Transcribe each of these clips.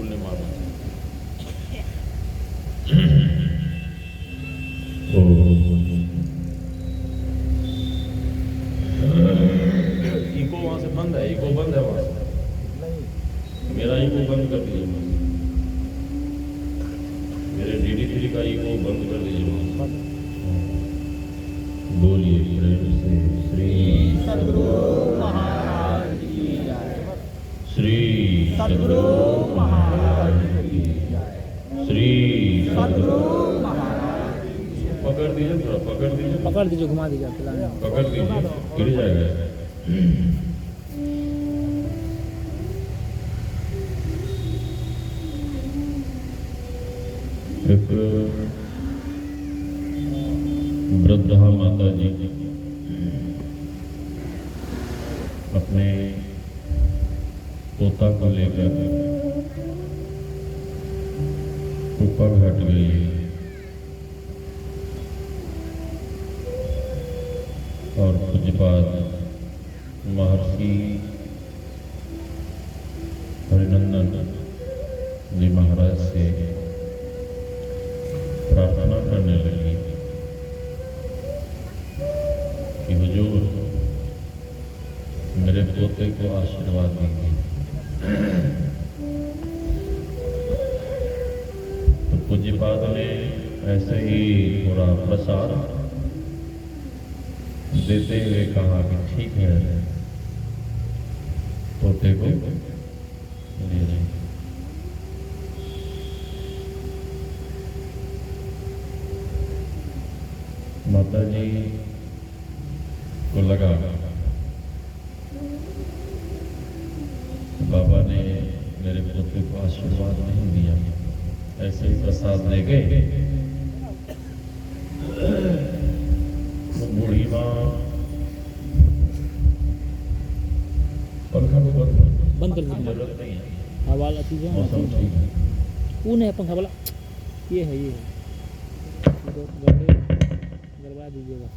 बिल्कुल नहीं मारना इको वहां से बंद है, इको बंद है वहां से, मेरा इको बंद कर दीजिए, मेरे DD3 का इको बंद कर दीजिए। बोलिए प्रेम से श्री सद्गुरु महाराज की जय। श्री सद्गुरु महाराज की जय। श्री सद्गुरु महाराज की जय। पकड़ दीजिए, थोड़ा पकड़ दीजिए, पकड़ दीजिए, घुमा दीजिए, पिलाने पकड़ दीजिए, गिर जाएगा। एक वृद्धा माता जी अपने पोता को लेकर ऊपर हट गई और पूज्यपाद महर्षि हरिनंदन जी महाराज से प्रार्थना करने लगी कि हुजूर मेरे पोते को आशीर्वाद दीजिए। तो पूज्यपाद ने ऐसे ही थोड़ा प्रसाद देते हुए कहा कि ठीक है, पोते को ले जाए। माता जी को लगा बाबा ने मेरे पोते को आशीर्वाद नहीं दिया, ऐसे ही प्रसाद दे गए। तो बूढ़ी माँ पंखा को बंद कर दीजिए, जरूरत नहीं है, हवा वाला चीज़ है, मौसम ठीक है। वो नहीं है पंखा वाला, ये है गड़बड़ा दीजिएगा।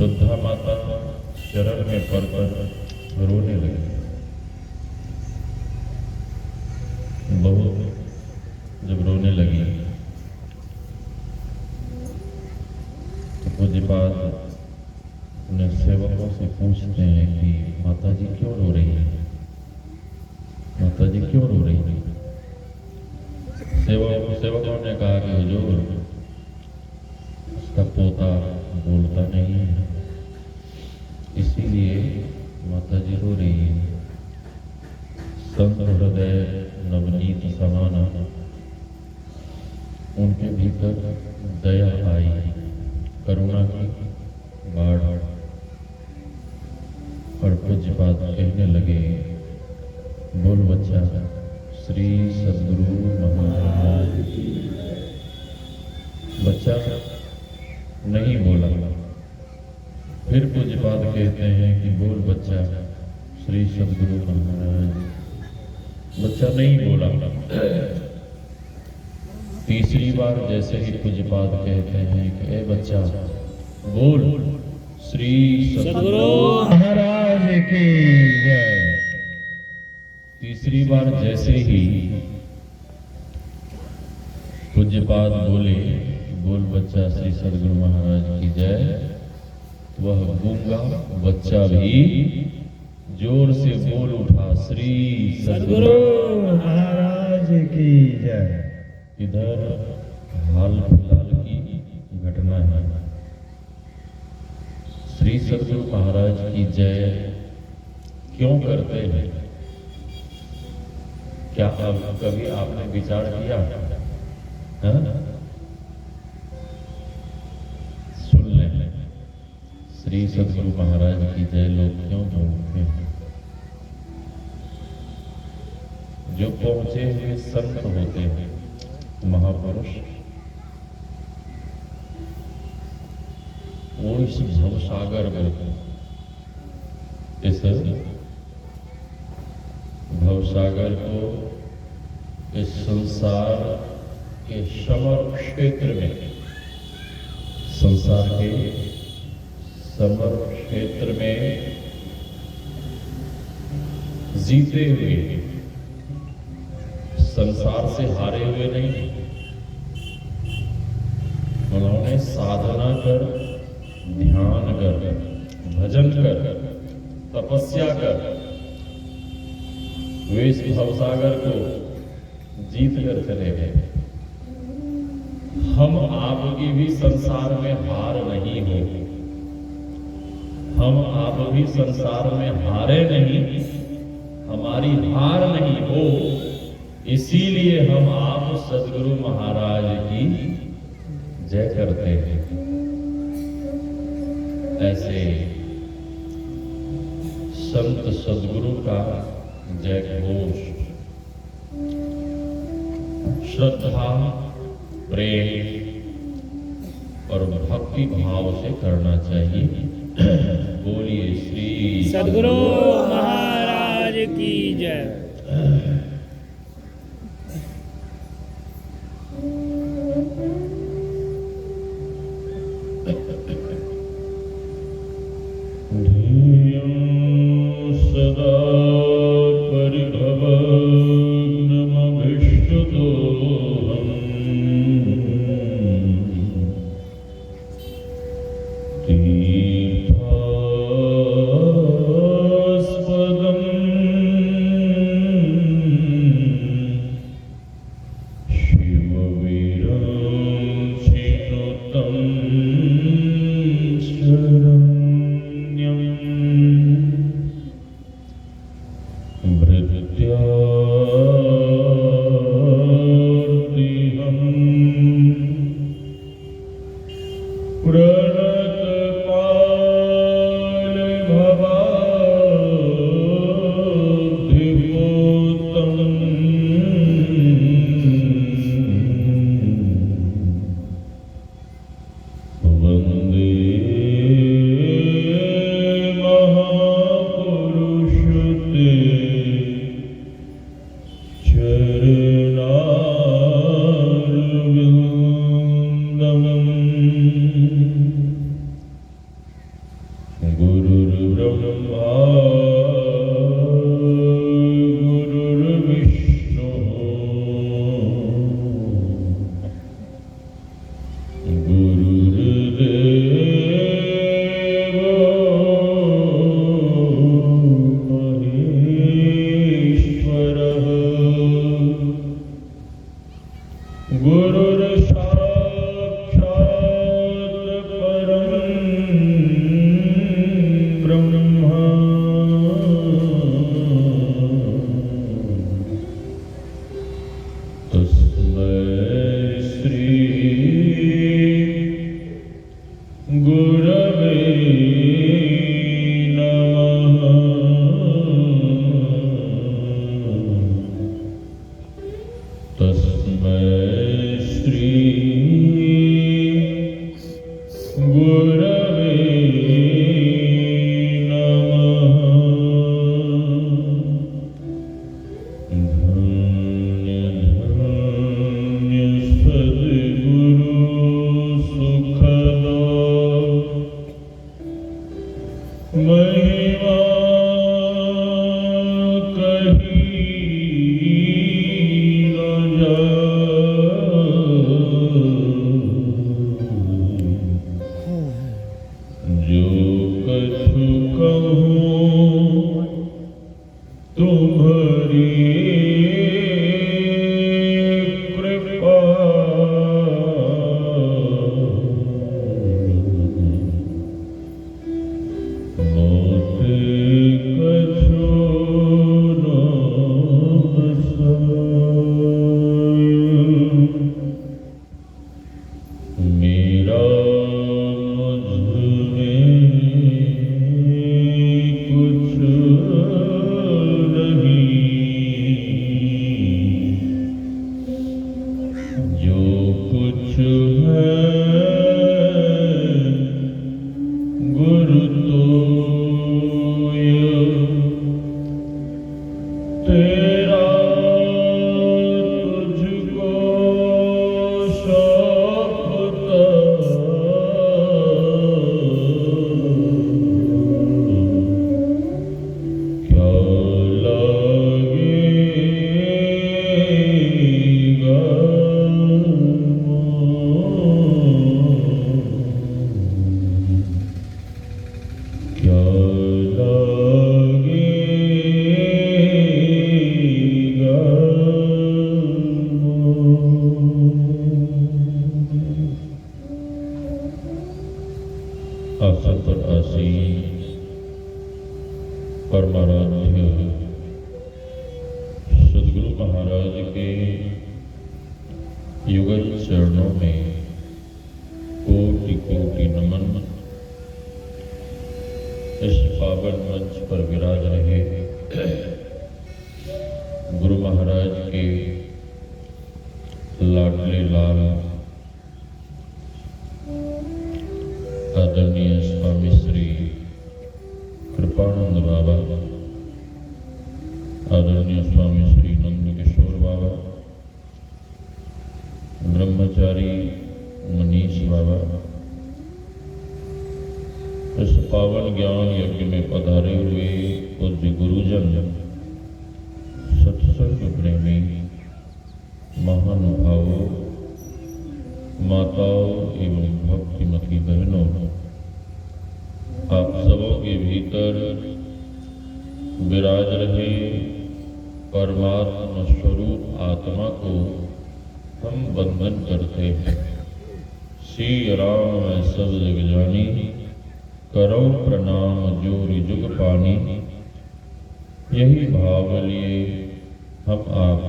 वृद्धा माता चरण में पड़कर रोने लगी। बहुत जब रोने लगी तो पूज्यपाद अपने सेवकों से पूछते हैं कि माता जी क्यों रो रही है, माता जी क्यों रो रही है। सेवकों ने कहा कि हुजूर उसका पोता बोलता नहीं है, इसीलिए माता जी रो रही है। संत हृदय नवनीत समाना, उनके भीतर दया आई, करुणा की बाढ़। और पूज्यपाद कहने लगे, बोल बच्चा श्री सद्गुरु महाराज की। बच्चा नहीं बोला। फिर पूज्यपाद कहते हैं कि बोल बच्चा श्री सद्गुरु महाराज। बच्चा नहीं बोला। तीसरी बार जैसे ही पूज्यपाद कहते हैं कि ए बच्चा बोल श्री सद्गुरु महाराज की जय। तीसरी बार जैसे ही पूज्यपाद बोले बोल बच्चा श्री सद्गुरु महाराज की जय, वह गूंगा बच्चा भी जोर से बोल उठा श्री सद्गुरु महाराज की जय। इधर हाल फिलहाल की घटना है। श्री सद्गुरु महाराज की जय क्यों करते हैं? क्या अब कभी आपने विचार किया? सुन लें, श्री सद्गुरु महाराज की जय लोग क्यों बोलते हैं? जो पहुंचे हुए संत होते हैं, महापुरुष, वो इस भवसागर में, इस भवसागर को, इस संसार के समर क्षेत्र में, संसार के समर क्षेत्र में जीते हुए, संसार से हारे हुए नहीं। उन्होंने साधना कर, ध्यान कर, भजन कर, तपस्या कर, वे इस भवसागर को जीत कर चले गए। हम आपकी भी संसार में हार नहीं हो, हम आप भी संसार में हारे नहीं, हमारी हार नहीं हो, इसीलिए हम आप सद्गुरु महाराज की जय करते हैं। ऐसे संत सद्गुरु का जय घोष श्रद्धा, प्रेम और भक्ति भाव से करना चाहिए। बोलिए श्री सद्गुरु महाराज की जय। सदा परमाराध्य सद्गुरु महाराज के युगल चरणों में कोटि कोटि नमन। इस पावन मंच पर विराज रहे गुरु महाराज के लाडले लाल आदरणीय स्वामी श्री कृपानंद बाबा, आदरणीय स्वामी श्री नंद किशोर बाबा, ब्रह्मचारी मनीष बाबा, इस पावन ज्ञान यज्ञ में पधारे हुए पूज्य गुरुजन, सत्संग प्रेमी महानुभावों, माताओं एवं भक्तिमती बहनों, आप सबों के भीतर विराज रहे परमात्मा स्वरूप आत्मा को हम वंदन करते हैं। श्री राम मैं सब जग जानी, करो प्रणाम जोर जुग पानी। यही भाव लिए हम आप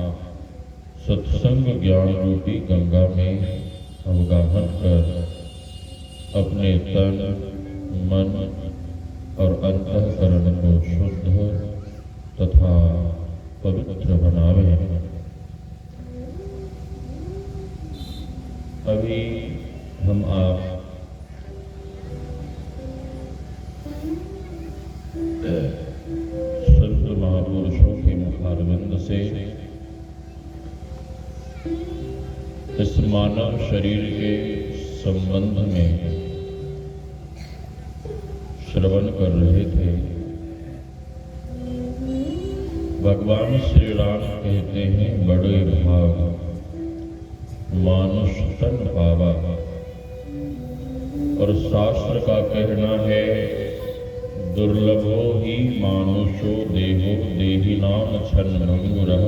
सत्संग ज्ञान रूपी गंगा में अवगाहन कर अपने तन मन और अंतःकरण को शुद्ध तथा पवित्र बनावे। अभी हम आप संत महापुरुषों के मुखारविंद से इस मानव शरीर के संबंध में श्रवण कर रहे थे। भगवान श्री राम कहते हैं, बड़े भाग मानुष तन पावा। और शास्त्र का कहना है, दुर्लभो ही मानुषो देहो देहि नाम छन्न भंगुरः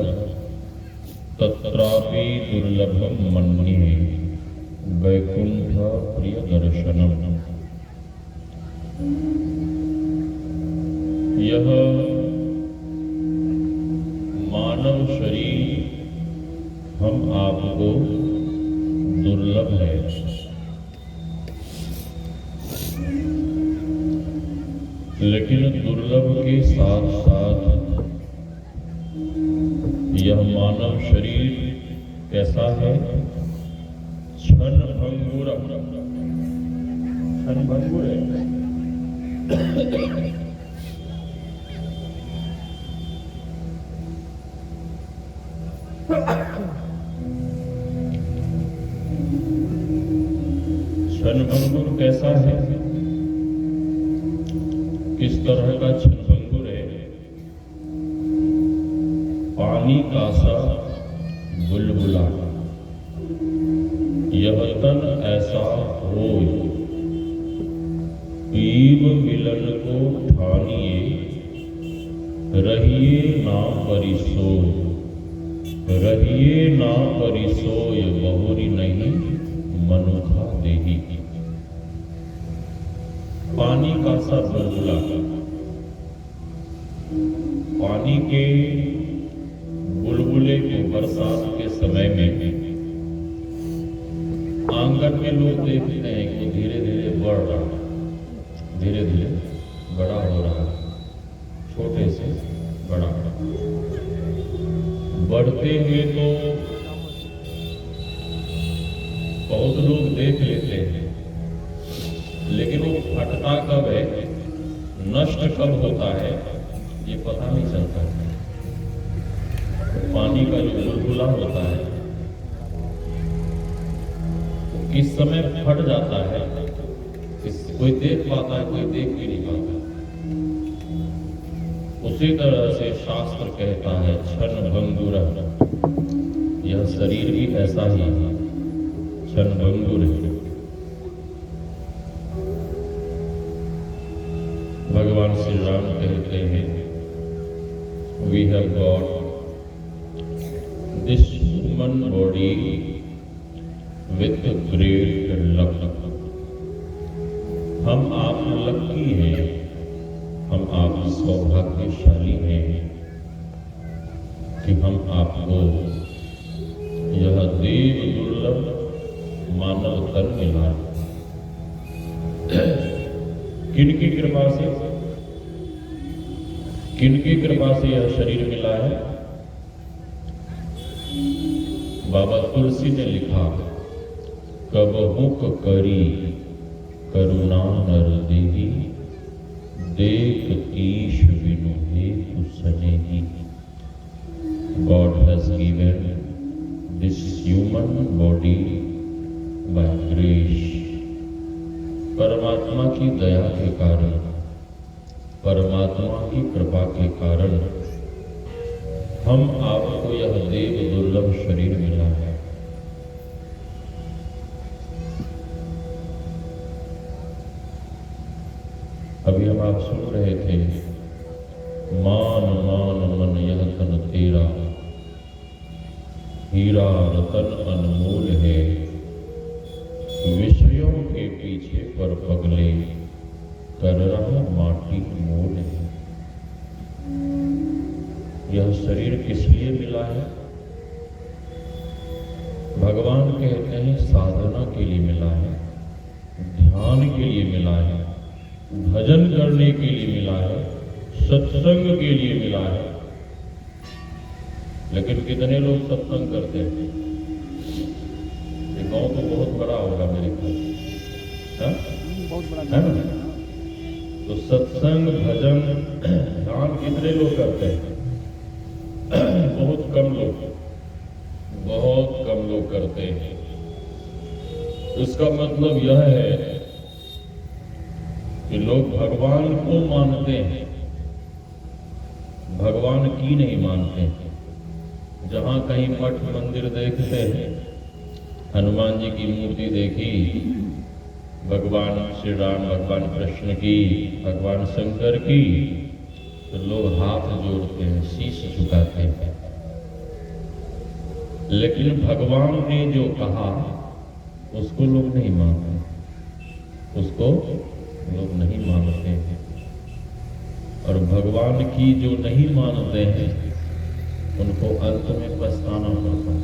तत्रापि दुर्लभम मन्ये वैकुंठ प्रिय दर्शनम। यह मानव शरीर हम आपको दुर्लभ है। लेकिन दुर्लभ के साथ साथ यह मानव शरीर कैसा है? क्षण भंगुर। क्षण भंगुर है। क्षणभंगुर कैसा है? किस तरह का क्षणभंगुर है? पानी का सा बुलबुला। यह तन ऐसा होय, पीव मिलन को ठानिए, रहिए ना परिसोय। रहिए ना परिसोय, बहुरी नहीं मनुखा देही। पानी का सा बुलबुला। पानी के बुलबुले को बरसात के समय में आंगन में लोग देखते हैं कि धीरे धीरे बढ़ रहा है, धीरे धीरे बड़ा हो रहा है, छोटे से बड़ा। बढ़ते हुए तो बहुत लोग देख लेते हैं, लेकिन वो फटता कब है, नष्ट कब होता है, ये पता नहीं चलता है। पानी का जो बुलबुला होता है किस समय फट जाता है, कोई देख पाता है, कोई देख भी नहीं पाता। उसी तरह से शास्त्र कहता है, क्षण भंगुर। यह शरीर भी ऐसा ही है, क्षण भंगुर है। भगवान श्री राम कहते हैं, we have got this human body with great luck. हम आप लकी हैं, हम आप सौभाग्यशाली हैं कि हम आपको यह देव दुर्लभ मानव तन मिला। किनकी कृपा से, किनकी कृपा से यह शरीर मिला है? बाबा तुलसी ने लिखा, कबहुक करी करुणा नर देवी, देख ईश बिनु हेतु सनेही। God has given this human body by grace। परमात्मा की दया के कारण, परमात्मा की कृपा के कारण हम आपको यह देव दुर्लभ शरीर मिला है। अभी हम आप सुन रहे थे, मान मान मन यह तन तेरा, हीरा रतन अनमोल है, विषयों के पीछे पर पगले कर रहा माटी मोल है। यह शरीर किस लिए मिला है? भगवान कहते हैं साधना के लिए मिला है, ध्यान के लिए मिला है, भजन करने के लिए मिला है, सत्संग के लिए मिला है। लेकिन कितने लोग सत्संग करते हैं? ये गांव तो बहुत बड़ा होगा मेरे ख्याल, बहुत बड़ा है ना? तो सत्संग, भजन, ध्यान कितने लोग करते हैं? बहुत कम लोग, बहुत कम लोग करते हैं। इसका मतलब यह है कि लोग भगवान को मानते हैं, भगवान की नहीं मानते हैं। जहां कहीं मठ मंदिर देखते हैं, हनुमान जी की मूर्ति देखी, भगवान श्री राम, भगवान कृष्ण की, भगवान शंकर की, तो लोग हाथ जोड़ते हैं, शीश झुकाते हैं। लेकिन भगवान ने जो कहा उसको लोग नहीं मानते, उसको लोग नहीं मानते हैं। और भगवान की जो नहीं मानते हैं उनको अंत में पछताना पड़ता है,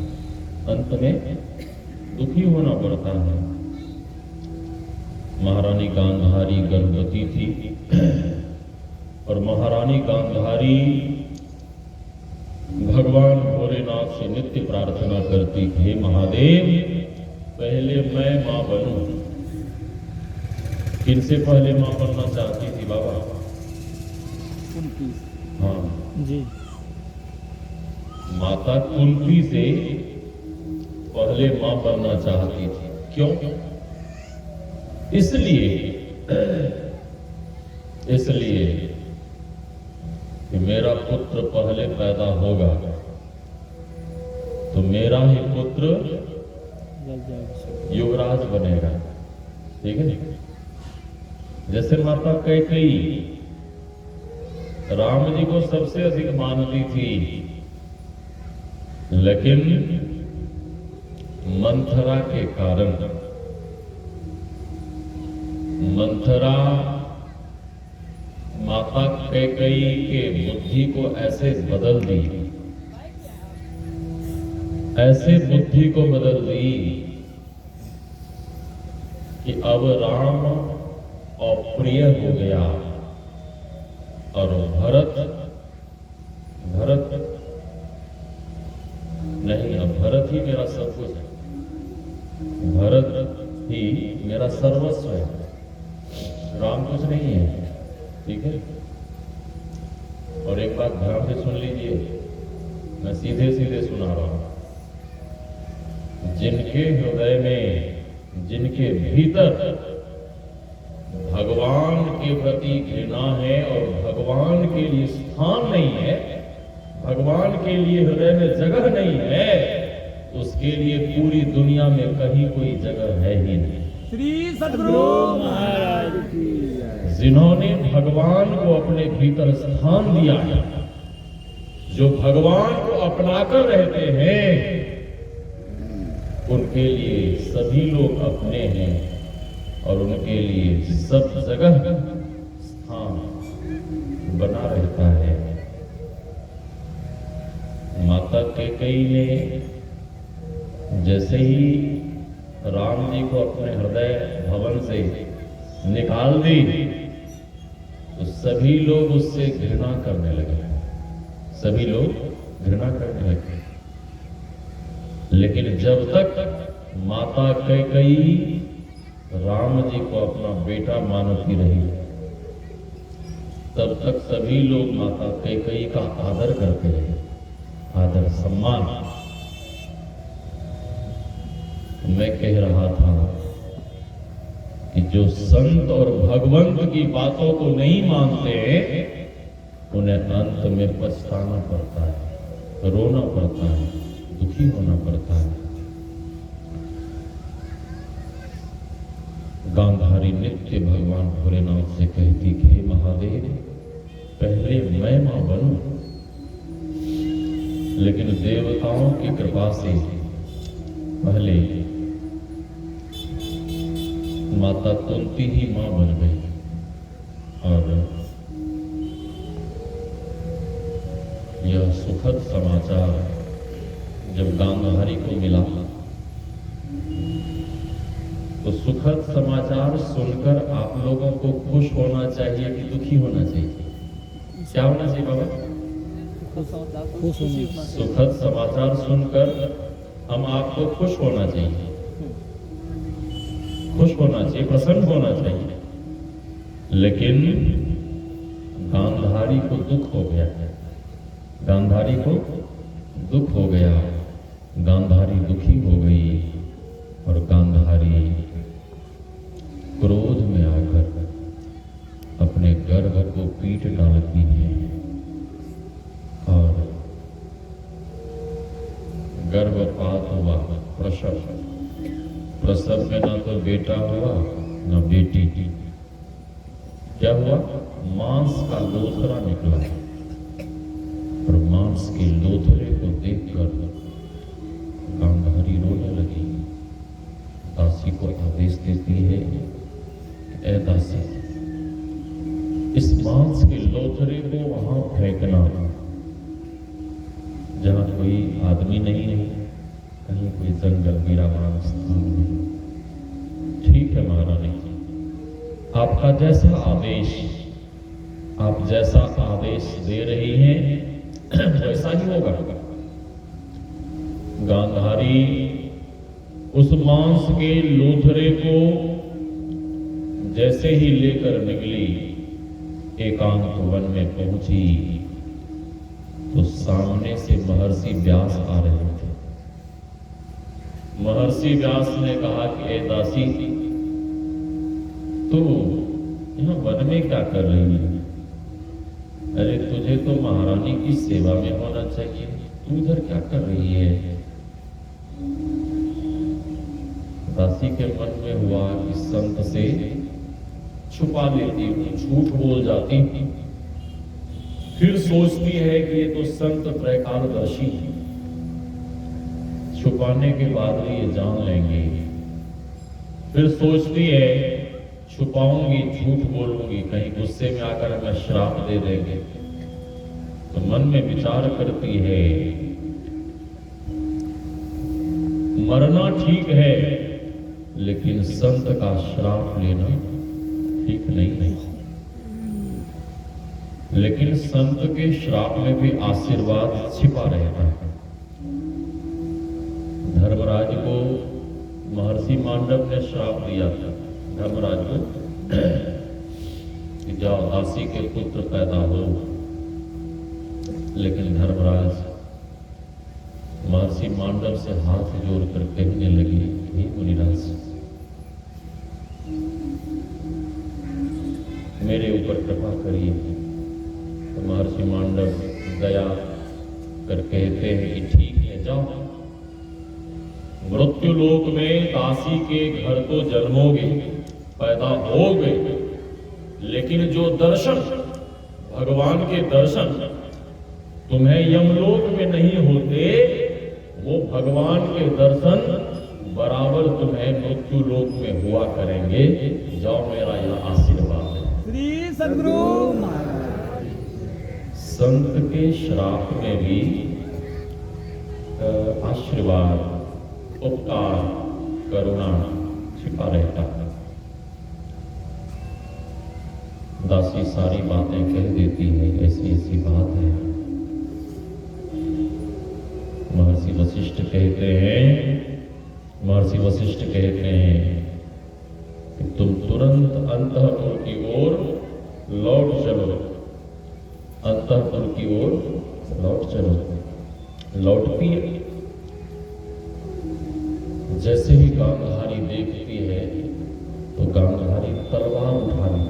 अंत में दुखी होना पड़ता है। महारानी गांधारी गर्भवती थी और महारानी गांधारी भगवान भोलेनाथ से नित्य प्रार्थना करती, हे महादेव, पहले मैं मां बनूं। किनसे पहले मां बनना चाहती थी बाबा? हाँ जी, माता कुंती से पहले मां बनना चाहती थी। क्यों? इसलिए कि मेरा पुत्र पहले पैदा होगा तो मेरा ही पुत्र युवराज बनेगा। ठीक है? जैसे माता कैकेयी राम जी को सबसे अधिक मानती थी, लेकिन मंथरा के कारण, मंथरा माता कैकेयी के बुद्धि को ऐसे बदल दी, ऐसे बुद्धि को बदल दी कि अब राम अप्रिय हो गया और भरत नहीं, अब भरत ही मेरा सब कुछ है, भरत ही मेरा सर्वस्व है, राम कुछ नहीं है। ठीक है? और एक बात ध्यान से सुन लीजिए, मैं सीधे सीधे सुना रहा हूं। जिनके हृदय में, जिनके भीतर भगवान के प्रति घृणा है और भगवान के लिए स्थान नहीं है, भगवान के लिए हृदय में जगह नहीं है, उसके लिए पूरी दुनिया में कहीं कोई जगह है ही नहीं। श्री सद्गुरु महाराज की जय। जिन्होंने भगवान को अपने भीतर स्थान दिया है, जो भगवान को अपनाकर रहते हैं, उनके लिए सभी लोग अपने हैं और उनके लिए सब जगह स्थान। बना रहता है। माता कैकेयी ने जैसे ही राम जी को अपने हृदय भवन से निकाल दी तो सभी लोग उससे घृणा करने लगे, सभी लोग घृणा करने लगे। लेकिन जब तक माता कैकेयी राम जी को अपना बेटा मानती रही, तब तक सभी लोग माता कैकेयी का आदर करते रहे, आदर सम्मान। मैं कह रहा था कि जो संत और भगवंत की बातों को नहीं मानते उन्हें अंत में पछताना पड़ता है, रोना पड़ता है, दुखी होना पड़ता है। गांधारी नित्य भगवान भोलेनाथ से कहती कि हे महादेव, पहले मैं मां बनूं, लेकिन देवताओं की कृपा से पहले माता कुंती ही मां बन गई। और यह सुखद समाचार जब गांधारी को मिला तो सुखद समाचार सुनकर आप लोगों को खुश होना चाहिए कि दुखी होना चाहिए? क्या होना चाहिए बाबा? सुखद समाचार सुनकर हम आपको खुश होना चाहिए, खुश होना चाहिए, प्रसन्न होना चाहिए। लेकिन गांधारी को दुख हो गया, गांधारी को दुख हो गया, गांधारी दुखी हो गई और गांधारी क्रोध में आकर अपने गर्भ को पीट डालती है और गर्भपात हुआ, प्रसव। प्रसव में ना तो बेटा हुआ ना बेटी। क्या हुआ? मांस का लोथरा निकला और मांस के लोथरे को देखकर गांधारी रोने लगी। दासी को आदेश देती है, ए दासी, इस मांस के लोथरे को वहां फेंकना जहां कोई आदमी नहीं है, कहीं कोई जंगल वीरान स्थान नहीं। ठीक है महारानी, आपका जैसा आदेश, आप जैसा आदेश दे रही हैं वैसा ही होगा। गांधारी उस मांस के लोथरे को जैसे ही लेकर निकली, एकांत वन में पहुंची तो सामने से महर्षि व्यास आ रहे थे। महर्षि व्यास ने कहा कि ए दासी, तू यहां वन में क्या कर रही है? अरे तुझे तो महारानी की सेवा में होना चाहिए, तू इधर क्या कर रही है? दासी के मन में हुआ कि संत से छुपा लेती हूं, झूठ बोल जाती हूं। फिर सोचती है कि ये तो संत त्रैकालदर्शी है, छुपाने के बाद भी ये जान लेंगे। फिर सोचती है छुपाऊंगी, झूठ बोलूंगी, कहीं गुस्से में आकर हमें श्राप दे देंगे। तो मन में विचार करती है मरना ठीक है, लेकिन संत का श्राप लेना ठीक नहीं। लेकिन संत के श्राप में भी आशीर्वाद छिपा रहता है। धर्मराज को महर्षि मांडव ने श्राप दिया था, धर्मराज को कि जाओ दासी के पुत्र पैदा हो। लेकिन धर्मराज महर्षि मांडव से हाथ जोड़कर कहने लगे, हे मुनिराज, मेरे ऊपर कृपा करिए। तो महर्षि मांडव दया कर कहते हैं कि ठीक है, जाओ मृत्यु लोक में दासी के घर तो जन्मोगे, पैदा होगे, लेकिन जो दर्शन, भगवान के दर्शन तुम्हें यमलोक में नहीं होते, वो भगवान के दर्शन बराबर तुम्हें मृत्यु लोक में हुआ करेंगे। जाओ, मेरा यह आशीर्वाद है। श्री सद्गुरु महाराज। संत के श्राप में भी आशीर्वाद, उपकार, करुणा छिपा रहता है। दासी सारी बातें कह देती है, ऐसी ऐसी बात है। महर्षि वशिष्ठ कहते हैं कि तुम तुरंत अंतःपुर की ओर लौट चलो, अंतःपुर की ओर लौट चलो। लौटती है, जैसे ही गांधारी देखती है तो गांधारी तलवार उठा ली।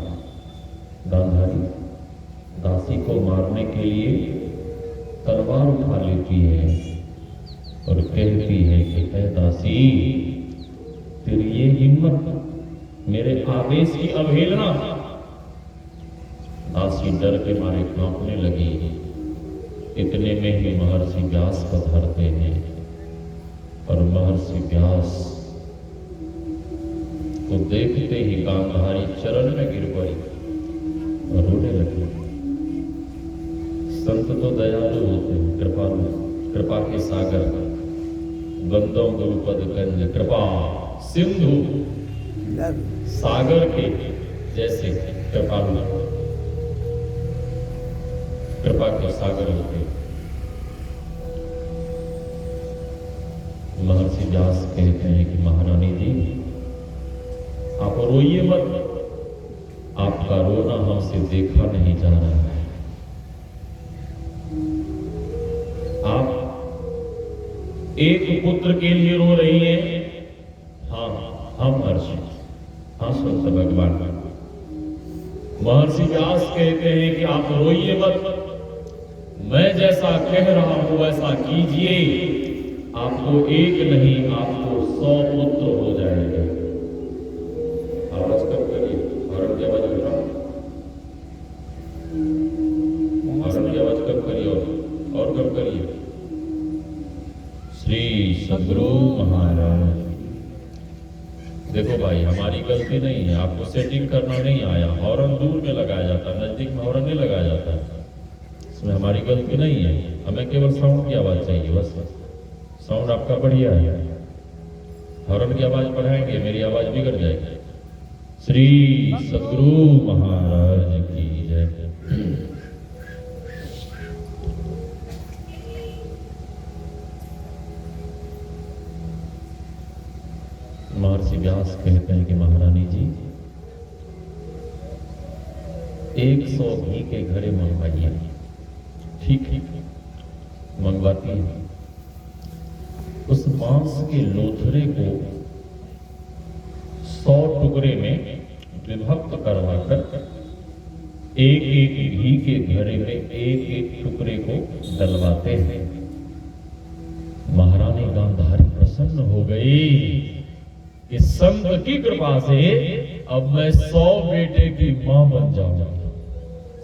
गांधारी दासी को मारने के लिए तलवार उठा लेती है और कहती है कि ऐ दासी, तेरी ये हिम्मत, मेरे आदेश की अवहेलना। दासी डर के मारे कांपने लगी। इतने में ही महर्षि व्यास पधारते हैं और महर्षि व्यास को देखते ही गांधारी चरण में गिर पड़ी और रोने लगी। संत तो दयालु होते हैं, कृपालु, कृपा के सागर, बंदों गुरुपद गंज कृपा सिंधु, सागर के जैसे कृपालु, कृपा के सागर होते। महर्षि व्यास कहते हैं कि महारानी जी, आप रोइए मत, आपका रोना हमसे देखा नहीं जा रहा है। आप एक पुत्र के लिए रो रही हैं। हाँ, हम महर्षि, हाँ संत भगवान। महर्षि व्यास कहते हैं कि आप रोइए मत, मैं जैसा कह रहा हूं वैसा कीजिए, आपको एक नहीं, आपको 100 पुत्र हो जाएंगे। आवाज कम करिए, हॉर्न की आवाज उठा, हॉर्न की आवाज कम करिए और कम करिए। श्री सद्गुरु महाराज। देखो भाई, हमारी गलती नहीं है, आपको सेटिंग करना नहीं आया। हॉर्न दूर में लगाया जाता है, नजदीक में हॉर्न नहीं लगाया जाता है। इसमें हमारी गलती नहीं है, हमें केवल साउंड की आवाज चाहिए बस। साउंड आपका बढ़िया है, हॉर्न की आवाज बढ़ाएंगे, मेरी आवाज बिगड़ जाएगी। श्री सद्गुरु महाराज की जय। महर्षि व्यास कहते हैं कि महारानी जी, 100 घी के घड़े मंगवाइए। ठीक है, मंगवाती है। उस बांस के लोथरे को 100 टुकड़े में विभक्त करवाकर एक एक घी के घड़े में एक एक टुकड़े को डलवाते हैं। महारानी गांधारी प्रसन्न हो गई कि संत की कृपा से अब मैं 100 बेटे की मां बन जाऊंगा,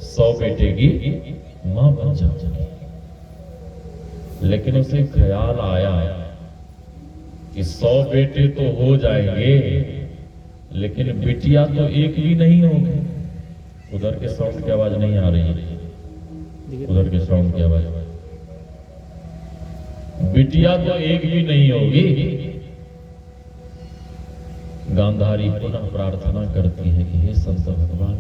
100 बेटे की मां बन जाऊंगी। लेकिन उसे ख्याल आया कि 100 बेटे तो हो जाएंगे, लेकिन बिटिया तो एक भी नहीं होगी। उधर के साउंड की आवाज नहीं आ रही है, उधर के साउंड की आवाज। बिटिया तो एक भी नहीं होगी। गांधारी पुनः प्रार्थना करती है कि हे संत भगवान,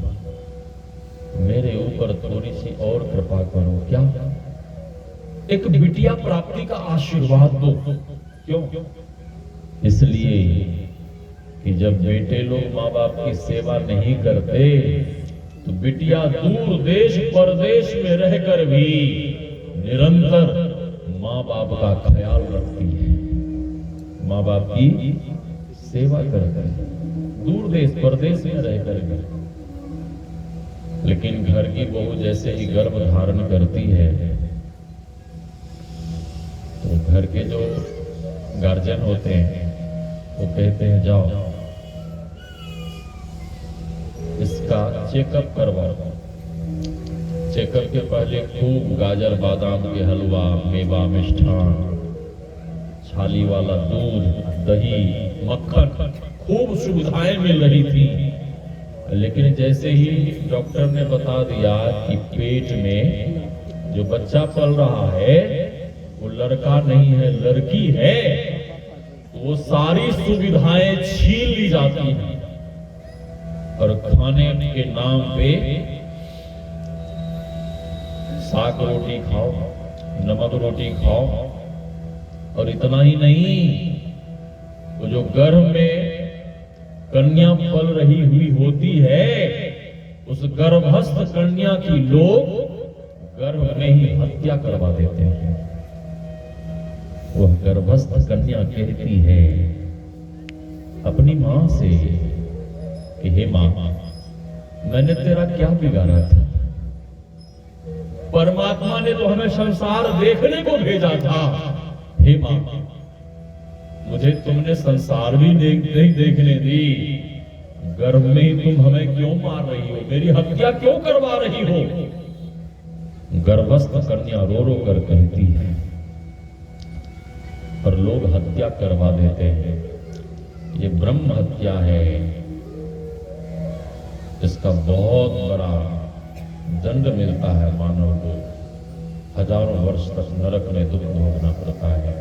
मेरे ऊपर थोड़ी सी और कृपा करो। क्या? एक बिटिया प्राप्ति का आशीर्वाद दो। क्यों? इसलिए कि जब बेटे लोग माँ बाप की सेवा नहीं करते तो बिटिया दूर देश परदेश में रहकर भी निरंतर माँ बाप का ख्याल रखती है, माँ बाप की सेवा करती है, दूर देश परदेश में रहकर भी। लेकिन घर की बहू जैसे ही गर्भ धारण करती है तो घर के जो गार्जियन होते हैं वो कहते हैं जाओ इसका चेकअप करवाओ। चेकअप के पहले खूब गाजर बादाम के हलवा, मेवा, मिष्ठान, छाली वाला दूध, दही, मक्खन, खूब सुविधाएं मिल रही थी। लेकिन जैसे ही डॉक्टर ने बता दिया कि पेट में जो बच्चा पल रहा है वो लड़का नहीं है, लड़की है, वो सारी सुविधाएं छीन ली जाती हैं और खाने के नाम पे साग रोटी खाओ, नमक रोटी खाओ। और इतना ही नहीं, वो जो गर्भ में कन्या पल रही हुई होती है, उस गर्भस्थ कन्या की लोग गर्भ में ही हत्या करवा देते हैं। वह गर्भस्थ कन्या कहती है अपनी मां से कि हे मां, मैंने तेरा क्या बिगाड़ा था? परमात्मा ने तो हमें संसार देखने को भेजा था। हे मां, मुझे तुमने संसार भी नहीं देखने दी, गर्भ में ही तुम हमें क्यों मार रही हो? मेरी हत्या क्यों करवा रही हो? गर्भस्थ कन्या रो रो कर कहती है और लोग हत्या करवा देते हैं। ये ब्रह्म हत्या है, इसका बहुत बड़ा दंड मिलता है मानव को। हजारों वर्ष तक नरक में दुख भोगना पड़ता है।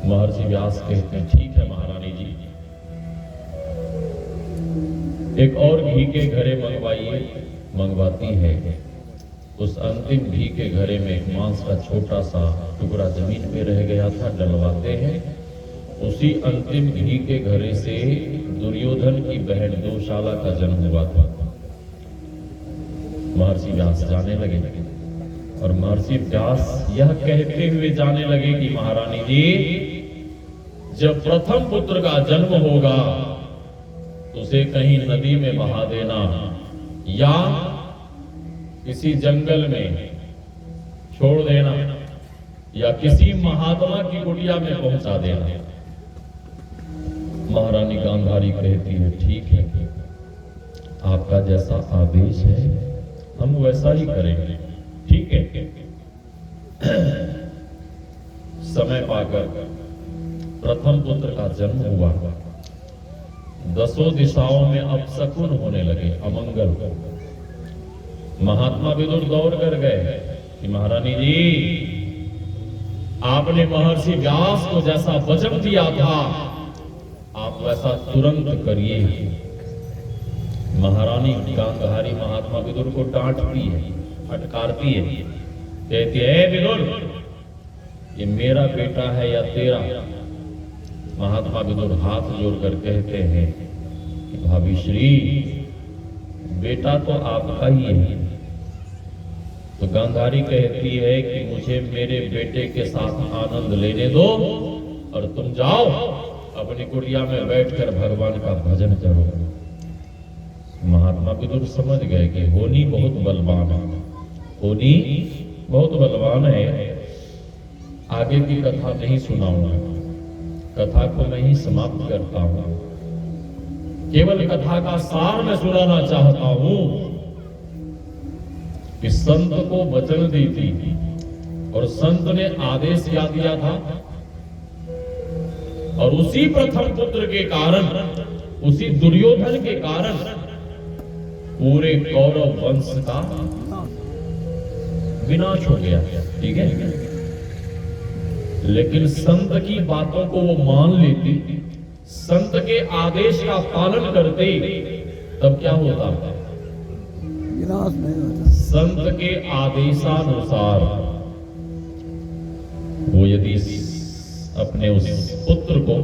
महर्षि व्यास कहते हैं ठीक है महारानी जी, एक और घी के घड़े मंगवाइए। मंगवाती है। उस अंतिम घी के घड़े में एक मांस का छोटा सा टुकड़ा जमीन पे रह गया था, डलवाते हैं। उसी अंतिम घी के घड़े से दुर्योधन की बहन दोशाला का जन्म हुआ था। महर्षि व्यास जाने लगे और महर्षि व्यास यह कहते हुए जाने लगे कि महारानी जी, जब प्रथम पुत्र का जन्म होगा तो उसे कहीं नदी में बहा देना या किसी जंगल में छोड़ देना या किसी महात्मा की कुटिया में पहुंचा देना। महारानी गांधारी कहती है ठीक है, आपका जैसा आदेश है हम वैसा ही करेंगे। ठीक है। समय पाकर प्रथम पुत्र का जन्म हुआ। दसों दिशाओं में अपशकुन होने लगे, अमंगल। महात्मा विदुर दौड़ कर गए कि महारानी जी, आपने महर्षि व्यास को जैसा वचन दिया था आप वैसा तुरंत करिए। महारानी गांधारी महात्मा विदुर को डांटती है, फटकारती है, कहती है विदुर, ये मेरा बेटा है या तेरा? महात्मा विदुर हाथ जोड़कर कहते हैं कि भाभी श्री, बेटा तो आपका ही है। तो गांधारी कहती है कि मुझे मेरे बेटे के साथ आनंद लेने दो और तुम जाओ अपनी कुटिया में बैठकर भगवान का भजन करो। महात्मा विदुर समझ गए कि होनी बहुत बलवान है, होनी बहुत बलवान है। आगे की कथा नहीं सुनाऊंगा, कथा को मैं ही समाप्त करता हूं। केवल कथा का सार मैं सुनाना चाहता हूं कि संत को वचन दी थी और संत ने आदेश क्या दिया था, और उसी प्रथम पुत्र के कारण, उसी दुर्योधन के कारण पूरे कौरव वंश का विनाश हो गया। ठीक है, लेकिन संत की बातों को वो मान लेती, संत के आदेश का पालन करते, तब क्या होता? विनाश नहीं होता। संत के आदेशानुसार वो यदि अपने उस पुत्र को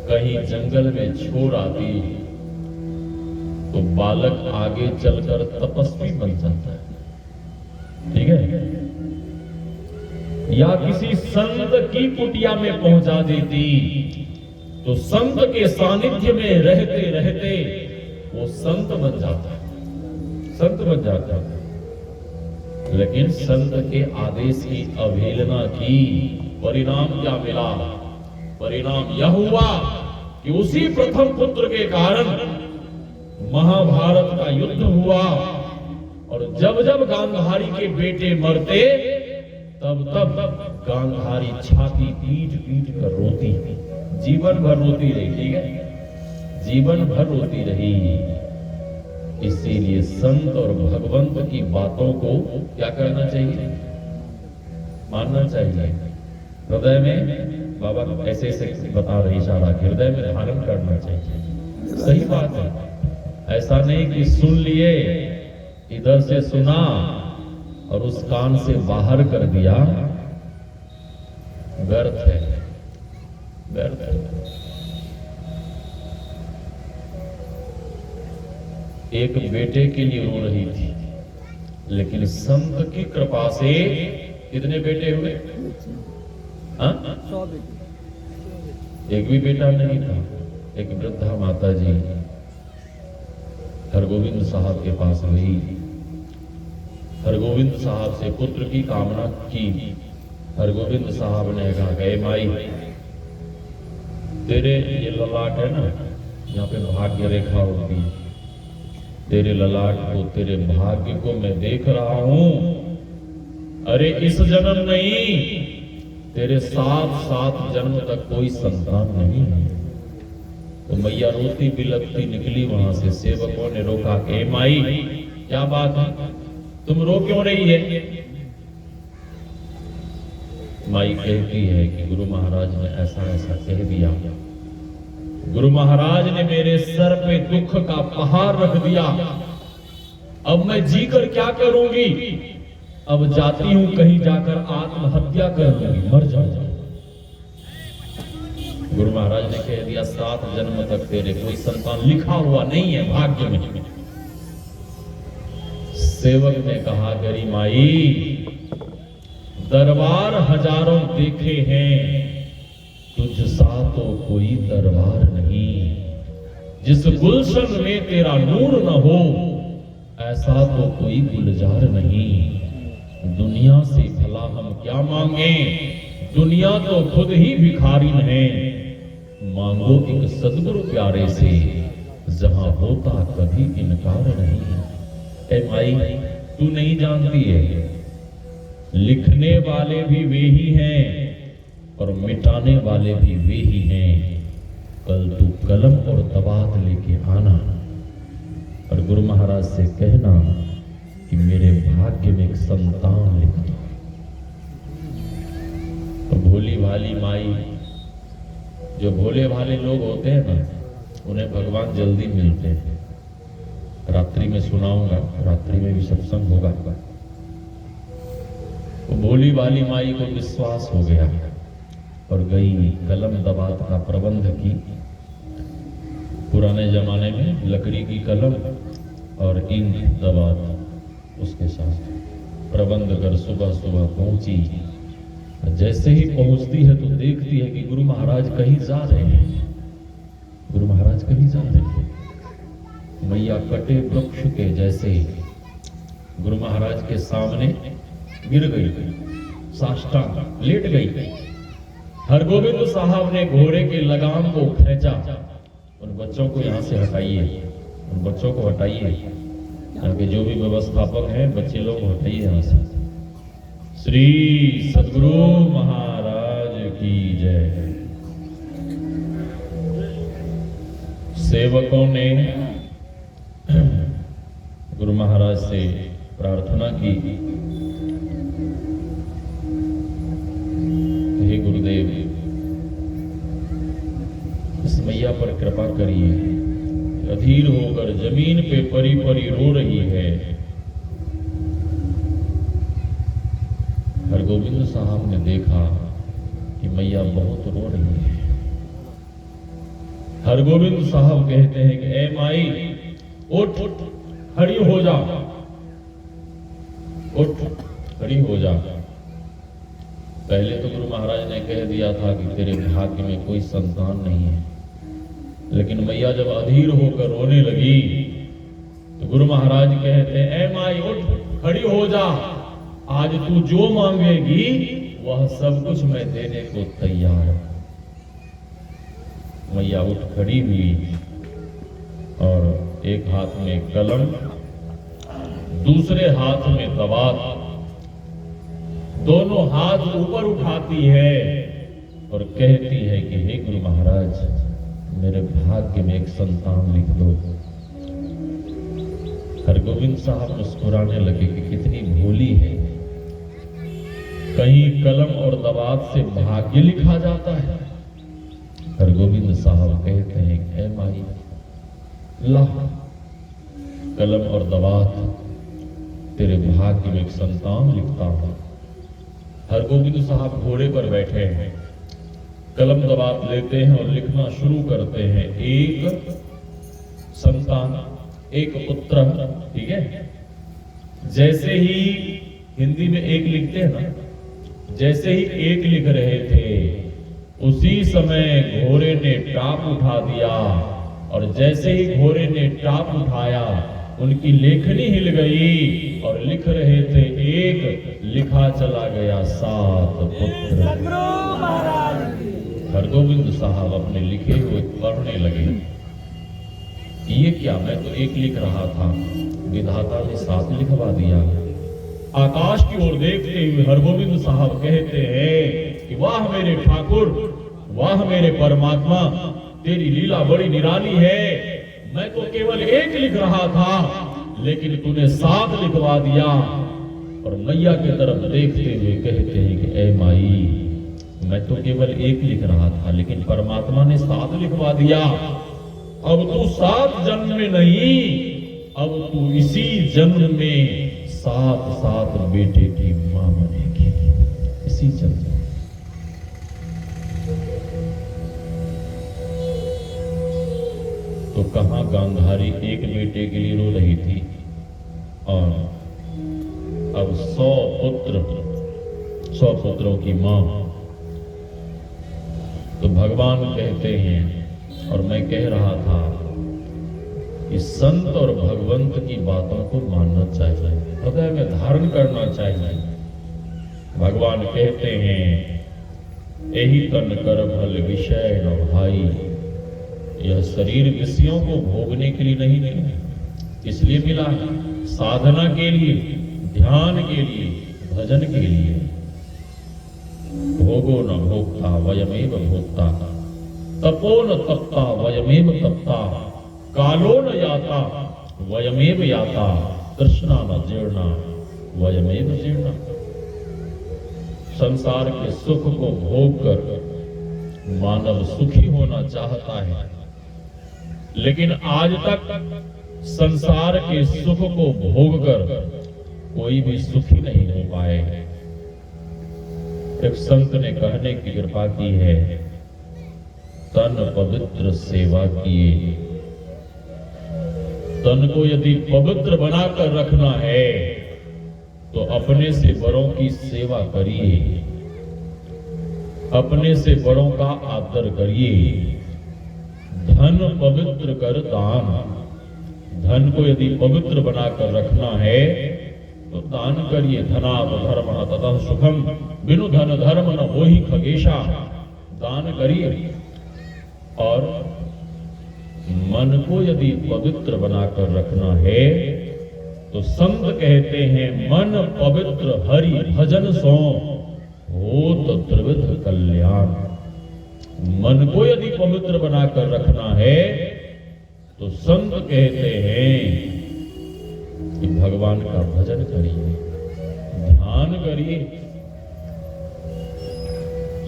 कहीं जंगल में छोड़ आती तो बालक आगे चलकर तपस्वी बन जाता है। ठीक है, या किसी संत की कुटिया में पहुंचा देती तो संत के सानिध्य में रहते रहते वो संत बन जाता, संत बन जाता। लेकिन संत के आदेश की अवहेलना की, परिणाम क्या मिला? परिणाम यह हुआ कि उसी प्रथम पुत्र के कारण महाभारत का युद्ध हुआ, और जब जब गांधारी के बेटे मरते तब तब गांधारी छाती पीट पीट कर रोती, जीवन भर रोती रही। ठीक है, जीवन भर रोती रही। इसीलिए संत और भगवंत की बातों को क्या करना चाहिए? मानना चाहिए। हृदय में बाबा ऐसे ऐसे बता रही इशारा के हृदय में धारण करना चाहिए। सही बात है, ऐसा नहीं कि सुन लिए, इधर से सुना और उस कान से बाहर कर दिया, व्यर्थ है, व्यर्थ है। एक बेटे के लिए रो रही थी, लेकिन संत की कृपा से कितने बेटे हुए? हाँ? 100 बेटे। एक भी बेटा नहीं था। एक वृद्धा माता जी हरगोविंद साहब के पास गई, हरगोविंद साहब से पुत्र की कामना की। हरगोविंद साहब ने कहा, गए माई, तेरे ये ललाट है ना, यहाँ पे भाग्य रेखा होती, तेरे ललाट को, तेरे भाग्य को मैं देख रहा हूं। अरे इस जन्म नहीं, तेरे 7 जन्म तक कोई संतान नहीं है। तो मैया रोती बिलखती निकली वहां से। सेवकों ने रोका, ए माई क्या बात है, तुम रो क्यों रही है? माई कहती है कि गुरु महाराज ने ऐसा ऐसा कह दिया, गुरु महाराज ने मेरे सर पे दुख का पहाड़ रख दिया, अब मैं जीकर क्या करूंगी? अब जाती हूं कहीं जाकर आत्महत्या कर लूंगी, मर जाऊंगी। गुरु महाराज ने कह दिया, 7 जन्म तक तेरे कोई संतान लिखा हुआ नहीं है भाग्य में। सेवक ने कहा, गरी माई, दरबार हजारों देखे हैं, तुझ सा तो कोई दरबार नहीं। जिस गुलशन में तेरा नूर न हो, ऐसा तो कोई गुलजार नहीं। दुनिया से भला हम क्या मांगे, दुनिया तो खुद ही भिखारी है। मांगो एक सदगुरु प्यारे से, जहां होता कभी इनकार नहीं। ए माई, तू नहीं जानती है, लिखने वाले भी वे ही हैं और मिटाने वाले भी वे ही हैं। कल तू कलम और दवात लेके आना और गुरु महाराज से कहना कि मेरे भाग्य में एक संतान लिख दो। तो भोली भाली माई, जो भोले भाले लोग होते हैं ना, उन्हें भगवान जल्दी मिलते हैं। रात्रि में सुनाऊंगा, रात्रि में भी सत्संग होगा। तो भोली भाली माई को विश्वास हो गया और गई, कलम दबात का प्रबंध की। पुराने जमाने में लकड़ी की कलम और इंक दबात, उसके साथ प्रबंध कर सुबह सुबह पहुंची। जैसे ही पहुंचती है तो देखती है कि गुरु महाराज कहीं जा रहे हैं, गुरु महाराज कहीं जा रहे हैं। मैया कटे वृक्ष के जैसे गुरु महाराज के सामने गिर गई, साष्टांग लेट गई। हरगोविंद साहब ने घोड़े के लगाम को खींचा, उन बच्चों को यहाँ से हटाइए, उन बच्चों को हटाइए, यहाँ के जो भी व्यवस्थापक हैं, बच्चे लोग हटाइए यहाँ से। श्री सद्गुरु महाराज की जय। सेवकों ने गुरु महाराज से प्रार्थना की, हे गुरुदेव, इस मैया पर कृपा करिए, अधीर होकर जमीन पे परी परी रो रही है। हरगोविंद साहब ने देखा कि मैया बहुत रो रही है। हरगोविंद साहब कहते हैं कि ए माई, उठ, खड़ी हो जा, उठ, खड़ी हो जा। पहले तो गुरु महाराज ने कह दिया था कि तेरे भाग्य में कोई संतान नहीं है, लेकिन मैया जब अधीर होकर रोने लगी तो गुरु महाराज कहते हैं, ए माई, उठ, खड़ी हो जा, आज तू जो मांगेगी वह सब कुछ मैं देने को तैयार हूं। मैया उठ खड़ी हुई और एक हाथ में कलम, दूसरे हाथ में दवात, दोनों हाथ ऊपर उठाती है और कहती है कि हे गुरु महाराज, मेरे भाग्य में एक संतान लिख दो। हरगोविंद साहब मुस्कुराने लगे कि कितनी भोली है, कहीं कलम और दवात से भाग्य लिखा जाता है। हरगोविंद साहब कहते हैं, ऐ माई ला कलम और दवात, तेरे भाग्य में एक संतान लिखता हूं। हरगोविंद साहब घोड़े पर बैठे हैं, कलम दवात लेते हैं और लिखना शुरू करते हैं। एक संतान, एक पुत्र, ठीक है। जैसे ही हिंदी में एक लिखते हैं ना, जैसे ही एक लिख रहे थे उसी समय घोड़े ने टाप उठा दिया, और जैसे ही घोड़े ने टाप उठाया उनकी लेखनी हिल गई और लिख रहे थे एक, लिखा चला गया 7 पुत्र। हरगोविंद साहब अपने लिखे हुए पढ़ने लगे। ये क्या, मैं तो एक लिख रहा था, विधाता ने 7 लिखवा दिया। आकाश की ओर देखते हुए हरगोविंद साहब कहते हैं कि वाह मेरे ठाकुर, वाह मेरे परमात्मा, तेरी लीला बड़ी निराली है। मैं तो केवल एक लिख रहा था, लेकिन तूने 7 लिखवा दिया। और मैया की तरफ देखते हुए कहते हैं कि ऐ माई, मैं तो केवल एक लिख रहा था, लेकिन परमात्मा ने 7 लिखवा दिया। अब तू 7 जन्म में नहीं, अब तू इसी जन्म में 7 बेटे की मां बनेगी, इसी जन्म में। तो कहां गांधारी एक बेटे के लिए रो रही थी, और अब 100 पुत्रों की मां। तो भगवान कहते हैं, और मैं कह रहा था कि संत और भगवंत की बातों को मानना चाहिए, हृदय में धारण करना चाहिए। भगवान कहते हैं, यही तन कर भल विषय न भाई। यह शरीर विषयों को भोगने के लिए नहीं मिला, इसलिए मिला है साधना के लिए, ध्यान के लिए, भजन के लिए। भोगो न भोक्ता वयमेव भोक्ता, तपो न तपता वयमेव तपता, कालो न याता वयमेव याता, तृष्णा न जीर्णा वयमेव जीर्णा। संसार के सुख को भोग कर मानव सुखी होना चाहता है, लेकिन आज तक संसार के सुख को भोग कर कोई भी सुखी नहीं हो पाए। एक संत ने कहने की कृपा की है, तन पवित्र सेवा किए। तन को यदि पवित्र बनाकर रखना है तो अपने से बड़ों की सेवा करिए, अपने से बड़ों का आदर करिए। धन पवित्र कर दान, धन को यदि पवित्र बनाकर रखना है तो दान करिए। धनात् धर्मः ततः सुखम, बिनु धन धर्म न होहि खगेशा। दान करिए। और मन को यदि पवित्र बनाकर रखना है तो संत कहते हैं, मन पवित्र हरि भजन सो होत त्रिविध कल्याण। मन को यदि पवित्र बनाकर रखना है तो संत कहते हैं कि भगवान का भजन करिए, ध्यान करिए।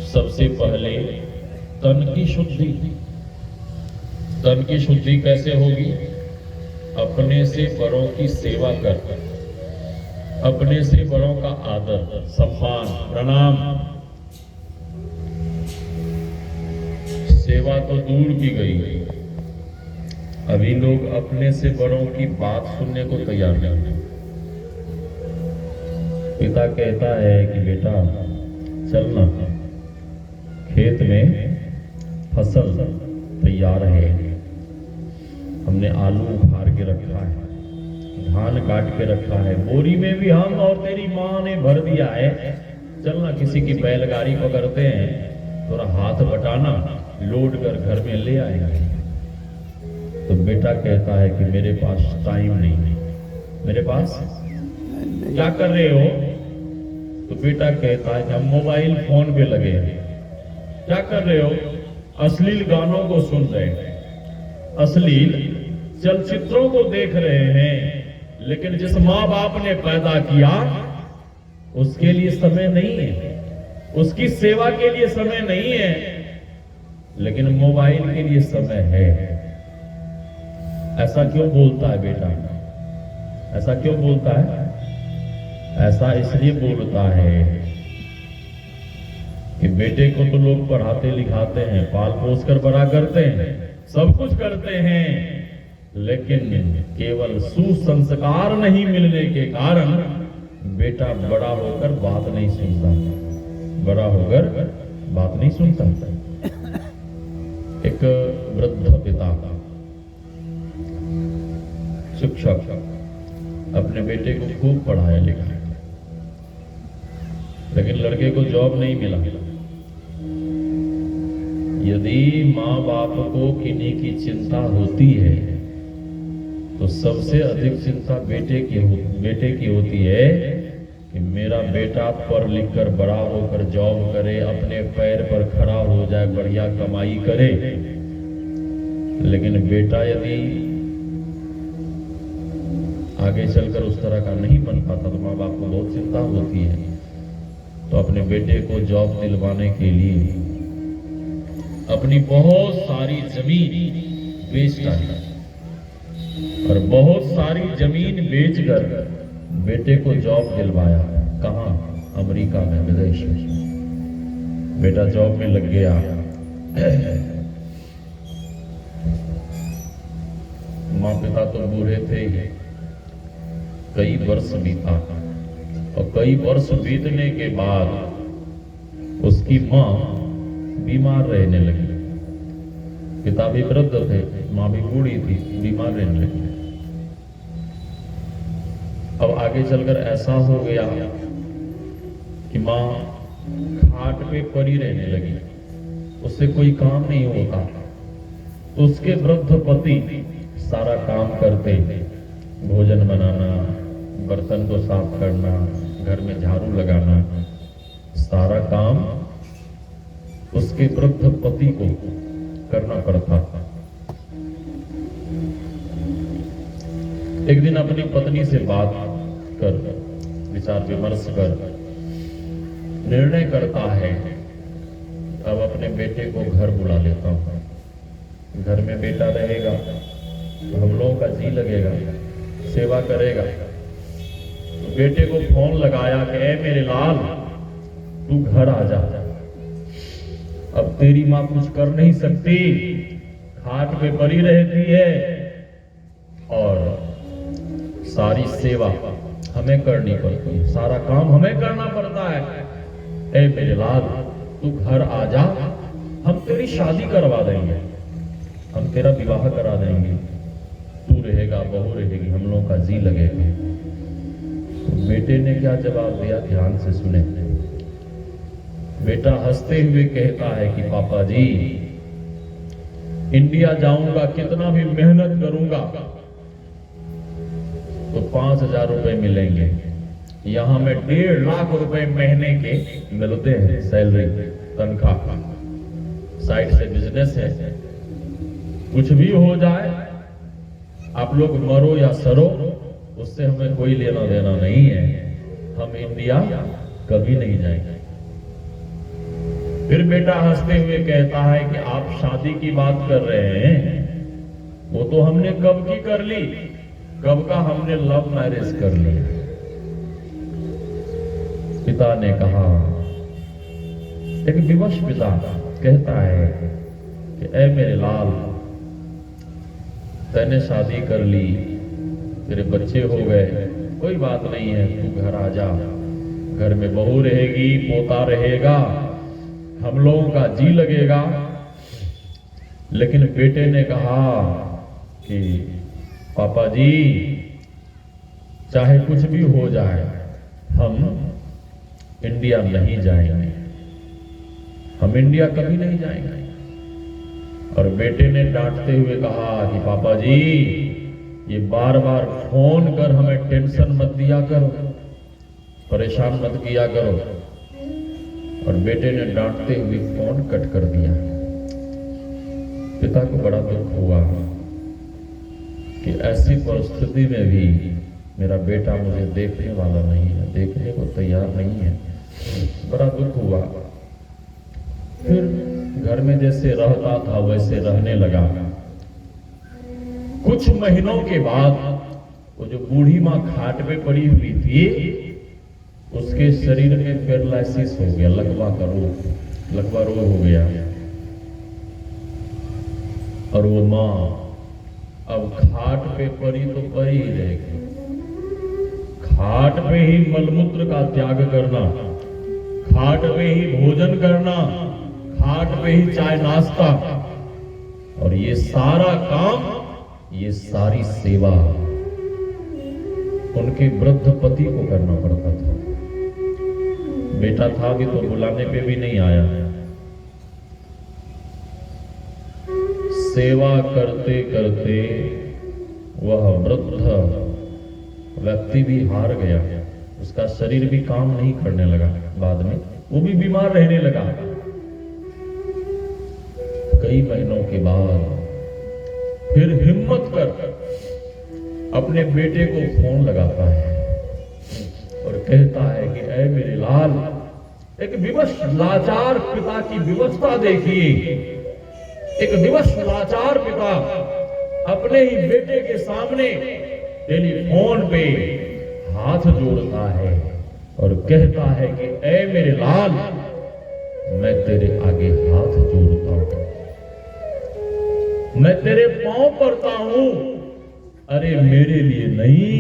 सबसे पहले तन की शुद्धि। तन की शुद्धि कैसे होगी? अपने से बड़ों की सेवा कर, अपने से बड़ों का आदर, सम्मान, प्रणाम। सेवा तो दूर की गई, अभी लोग अपने से बड़ों की बात सुनने को तैयार नहीं। पिता कहता है कि बेटा चलना, खेत में फसल तैयार है, हमने आलू उखाड़ के रखा है, धान काट के रखा है, बोरी में भी हम और तेरी माँ ने भर दिया है। चलना किसी की बैलगाड़ी पकड़ते हैं, थोड़ा हाथ बटाना, लोड कर घर में ले आएंगे। तो बेटा कहता है कि मेरे पास टाइम नहीं है। मेरे पास क्या कर रहे हो? तो बेटा कहता है कि हम मोबाइल फोन पे लगे हैं। क्या कर रहे हो? अश्लील गानों को सुन रहे हैं, अश्लील चलचित्रों को देख रहे हैं, लेकिन जिस माँ बाप ने पैदा किया उसके लिए समय नहीं है, उसकी सेवा के लिए समय नहीं है, लेकिन मोबाइल के लिए समय है। ऐसा क्यों बोलता है बेटा? ऐसा क्यों बोलता है? ऐसा इसलिए बोलता है कि बेटे को तो लोग पढ़ाते लिखाते हैं, पाल पोस कर बड़ा करते हैं, सब कुछ करते हैं, लेकिन केवल सुसंस्कार नहीं मिलने के कारण बेटा बड़ा होकर बात नहीं सुनता, बड़ा होकर बात नहीं सुनता। एक वृद्ध पिता शिक्षक अपने बेटे को खूब पढ़ाया लिखाया, लेकिन लड़के को जॉब नहीं मिला। यदि माँ बाप को किन्हीं की चिंता होती है तो सबसे अधिक चिंता बेटे की होती है कि मेरा बेटा पढ़ लिख कर बड़ा होकर जॉब करे, अपने पैर पर खड़ा हो जाए, बढ़िया कमाई करे। लेकिन बेटा यदि आगे चलकर उस तरह का नहीं बन पाता तो माँ बाप को बहुत चिंता होती है। तो अपने बेटे को जॉब दिलवाने के लिए अपनी बहुत सारी जमीन बेच डाली और बहुत सारी जमीन बेचकर बेटे को जॉब दिलवाया। कहाँ? अमेरिका में, विदेश में। बेटा जॉब में लग गया। माँ पिता तो बूढ़े थे ही, कई वर्ष बीता और कई वर्ष बीतने के बाद उसकी माँ बीमार रहने लगी। पिता भी वृद्ध थे, माँ भी बूढ़ी थी, बीमार रहने लगी। अब आगे चलकर ऐसा हो गया कि माँ खाट पे पड़ी रहने लगी, उससे कोई काम नहीं होता। उसके वृद्ध पति सारा काम करते, भोजन बनाना, बर्तन को साफ करना, घर में झाड़ू लगाना, सारा काम उसके वृद्ध पति को करना पड़ता था। एक दिन अपनी पत्नी से बात कर, विचार विमर्श कर निर्णय करता है, अब अपने बेटे को घर बुला लेता हूं। घर में बेटा रहेगा तो हम लोगों का जी लगेगा, सेवा करेगा। तो बेटे को फोन लगाया कि ऐ मेरे लाल, तू घर आ जा। अब तेरी माँ कुछ कर नहीं सकती, खाट पे पड़ी रहती है और सारी सेवा हमें करनी पड़ती है, सारा काम हमें करना पड़ता है। ऐ मेरे लाल, तू घर आ जा, हम तेरी शादी करवा देंगे, हम तेरा विवाह करा देंगे, तू रहेगा, बहू रहेगी, हम लोगों का जी लगेगा। तो बेटे ने क्या जवाब दिया, ध्यान से सुने। बेटा हंसते हुए कहता है कि पापा जी, इंडिया जाऊंगा, कितना भी मेहनत करूंगा तो 5,000 रुपए मिलेंगे। यहां में 1.5 लाख रुपए महीने के मिलते हैं, सैलरी, तनख्वाह। साइड से बिजनेस है, कुछ भी हो जाए, आप लोग मरो या सरो, उससे हमें कोई लेना देना नहीं है, हम इंडिया कभी नहीं जाएंगे। फिर बेटा हंसते हुए कहता है कि आप शादी की बात कर रहे हैं, वो तो हमने कब की कर ली, कब का हमने लव मैरिज कर लिया। पिता ने कहा, एक विवश पिता कहता है कि ऐ मेरे लाल, तैने शादी कर ली, तेरे बच्चे हो गए, कोई बात नहीं है, तू घर आ जा, घर में बहू रहेगी, पोता रहेगा, हम लोगों का जी लगेगा। लेकिन बेटे ने कहा कि पापा जी, चाहे कुछ भी हो जाए, हम इंडिया नहीं जाएंगे, हम इंडिया कभी नहीं जाएंगे। और बेटे ने डांटते हुए कहा कि पापा जी, ये बार बार फोन कर हमें टेंशन मत दिया करो, परेशान मत किया करो। और बेटे ने डांटते हुए फोन कट कर दिया। पिता को बड़ा दुख हुआ कि ऐसी परिस्थिति में भी मेरा बेटा मुझे देखने वाला नहीं है, देखने को तैयार नहीं है। बड़ा दुख हुआ। फिर घर में जैसे रहता था वैसे रहने लगा। कुछ महीनों के बाद वो जो बूढ़ी माँ खाट पे पड़ी हुई थी, उसके शरीर में पैरालिसिस हो गया, लकवा रोग हो गया। और वो माँ अब खाट पे पड़ी तो पड़ी ही रहेगी। खाट पे ही मलमूत्र का त्याग करना, खाट पे ही भोजन करना, खाट पे ही चाय नाश्ता, और ये सारा काम, ये सारी सेवा उनके वृद्ध पति को करना पड़ता था। बेटा था भी तो बुलाने पे भी नहीं आया। सेवा करते करते वह वृद्ध व्यक्ति भी हार गया। उसका शरीर भी काम नहीं करने लगा। बाद में वो भी बीमार रहने लगा। कई महीनों के बाद फिर हिम्मत कर अपने बेटे को फोन लगाता है और कहता है कि ऐ मेरे लाल, एक विवश लाचार पिता की विवशता देखिए। एक विवश लाचार पिता अपने ही बेटे के सामने टेलीफोन पे हाथ जोड़ता है और कहता है कि ऐ मेरे लाल, मैं तेरे आगे हाथ जोड़ता हूं, मैं तेरे पांव पड़ता हूं। अरे मेरे लिए नहीं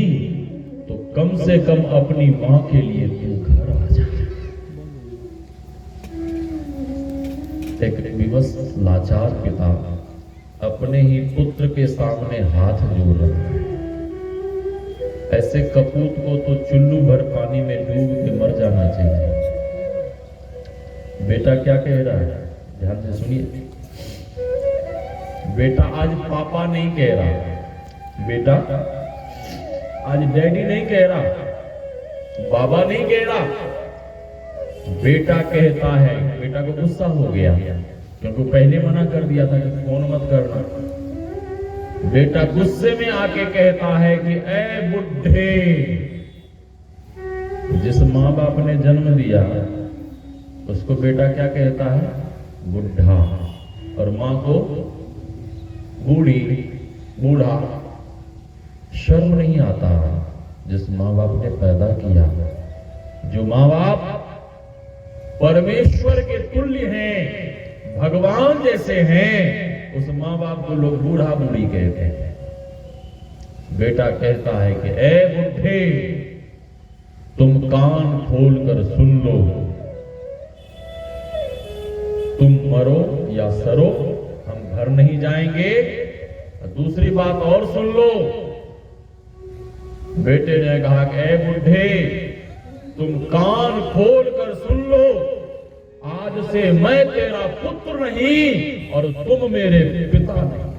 तो कम से कम अपनी मां के लिए तू घर आ जा। एक विवश लाचार पिता अपने ही पुत्र के सामने हाथ जोड़ रहा है। ऐसे कपूत को तो चुल्लू भर पानी में डूब के मर जाना चाहिए। बेटा क्या कह रहा है, ध्यान से सुनिए। बेटा आज पापा नहीं कह रहा, बेटा आज डैडी नहीं कह रहा, बाबा नहीं कह रहा। बेटा कहता है, बेटा को गुस्सा हो गया क्योंकि पहले मना कर दिया था कि फोन मत करना। बेटा गुस्से में आके कहता है कि ऐ बुढ़े, जिस माँ बाप ने जन्म दिया उसको बेटा क्या कहता है, बुढ़ा, और माँ को बूढ़ी, बूढ़ा। शर्म नहीं आता जिस माँ बाप ने पैदा किया। जो माँ बाप परमेश्वर के तुल्य हैं, भगवान जैसे हैं, उस माँ बाप को लोग बूढ़ा बूढ़ी कहते हैं। बेटा कहता है कि ऐ बुढ़े, तुम कान खोल कर सुन लो, तुम मरो या सरो, हम घर नहीं जाएंगे। दूसरी बात और सुन लो। बेटे ने कहा कि ऐ बुढ़े, तुम कान खोल कर सुन लो, आज से मैं तेरा पुत्र नहीं और तुम मेरे पिता नहीं।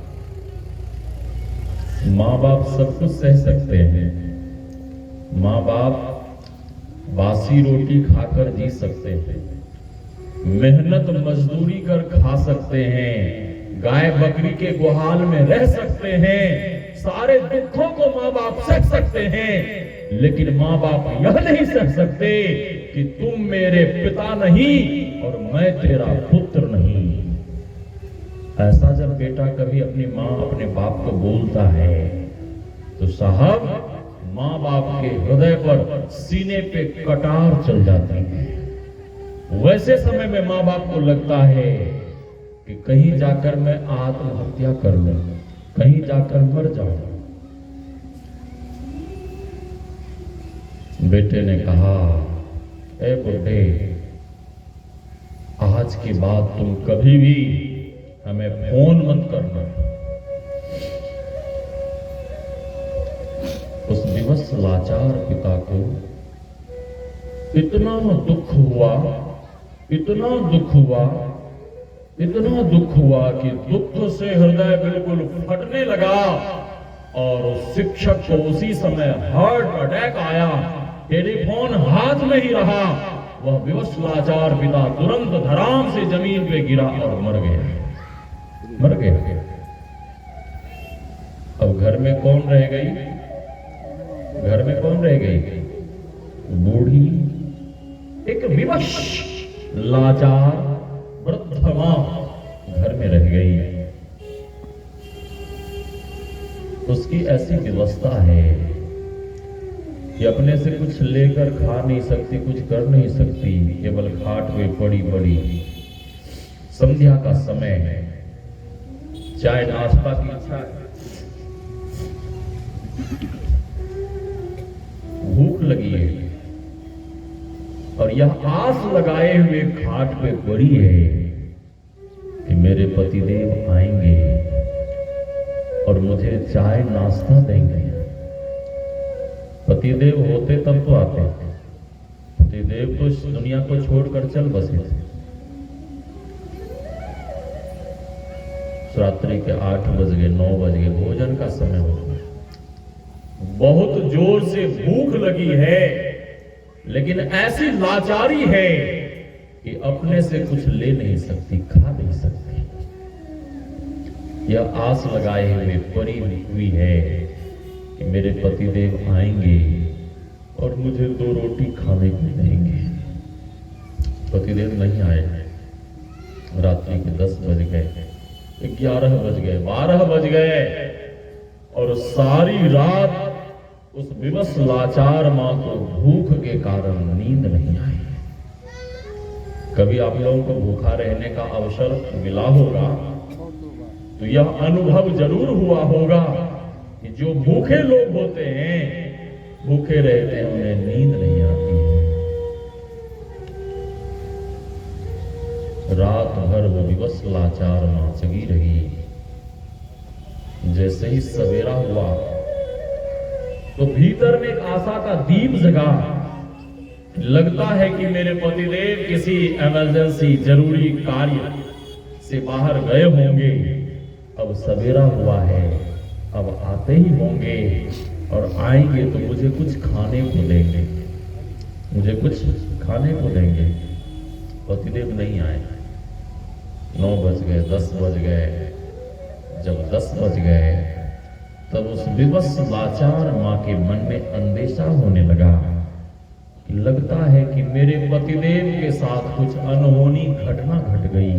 माँ बाप सब कुछ सह सकते हैं। माँ बाप बासी रोटी खाकर जी सकते हैं, मेहनत मजदूरी कर खा सकते हैं, गाय बकरी के गुहाल में रह सकते हैं, सारे दुखों को माँ बाप सह सकते हैं। लेकिन माँ बाप यह नहीं सह सकते कि तुम मेरे पिता नहीं और मैं तेरा पुत्र नहीं। ऐसा जब बेटा कभी अपनी माँ अपने बाप को बोलता है तो साहब, माँ बाप के हृदय पर, सीने पे कटार चल जाती है। वैसे समय में माँ बाप को लगता है कि कहीं जाकर मैं आत्महत्या कर लूं, कहीं जाकर मर जाऊं। बेटे ने कहा, ए बुढ़े, आज के बाद तुम कभी भी हमें फोन मत करना। उस विवश लाचार पिता को इतना दुख हुआ, इतना दुख हुआ, इतना दुख हुआ कि दुख से हृदय बिल्कुल फटने लगा। और उस शिक्षक को उसी समय हार्ट अटैक आया। टेलीफोन हाथ में ही रहा। वह विवश लाचार पिता तुरंत धड़ाम से जमीन पे गिरा और मर गया। मर गया। अब घर में कौन रह गई? घर में कौन रह गई? बूढ़ी, एक विवश लाचार वृद्ध मां घर में रह गई। उसकी ऐसी व्यवस्था है कि अपने से कुछ लेकर खा नहीं सकती, कुछ कर नहीं सकती, केवल खाट पे पड़ी पड़ी। संध्या का समय है, चाय नाश्ता की इच्छा है, भूख लगी है, और यह आस लगाए हुए खाट पे पड़ी है कि मेरे पतिदेव आएंगे और मुझे चाय नाश्ता देंगे। पतिदेव होते तब तो आते, पतिदेव तो इस दुनिया को छोड़कर चल बसे थे। रात्रि के 8 बज गए, 9 बज गए, भोजन का समय हो गया। बहुत जोर से भूख लगी है, लेकिन ऐसी लाचारी है कि अपने से कुछ ले नहीं सकती, खा नहीं सकती। यह आस लगाए हुए पड़ी हुई है कि मेरे पतिदेव आएंगे और मुझे 2 रोटी खाने को देंगे। पतिदेव नहीं आए। रात्रि के 10 बज गए, 11 बज गए, 12 बज गए, और सारी रात उस विवश लाचार मां को भूख के कारण नींद नहीं आई। कभी आप लोगों को भूखा रहने का अवसर मिला होगा तो यह अनुभव जरूर हुआ होगा कि जो भूखे लोग होते हैं, भूखे रहते हैं, उन्हें नींद नहीं आती है। रात भर वो विवश लाचार मां जगी रही। जैसे ही सवेरा हुआ तो भीतर में एक आशा का दीप जगा। लगता है कि मेरे पतिदेव किसी इमरजेंसी जरूरी कार्य से बाहर गए होंगे। अब सवेरा हुआ है, अब आते ही होंगे, और आएंगे तो मुझे कुछ खाने को देंगे, मुझे कुछ खाने को देंगे। पतिदेव नहीं आए। 9 बज गए, 10 बज गए। जब 10 बज गए तब उस विवश लाचार मां के मन में अंदेशा होने लगा कि लगता है कि मेरे पतिदेव के साथ कुछ अनहोनी घटना घट गई,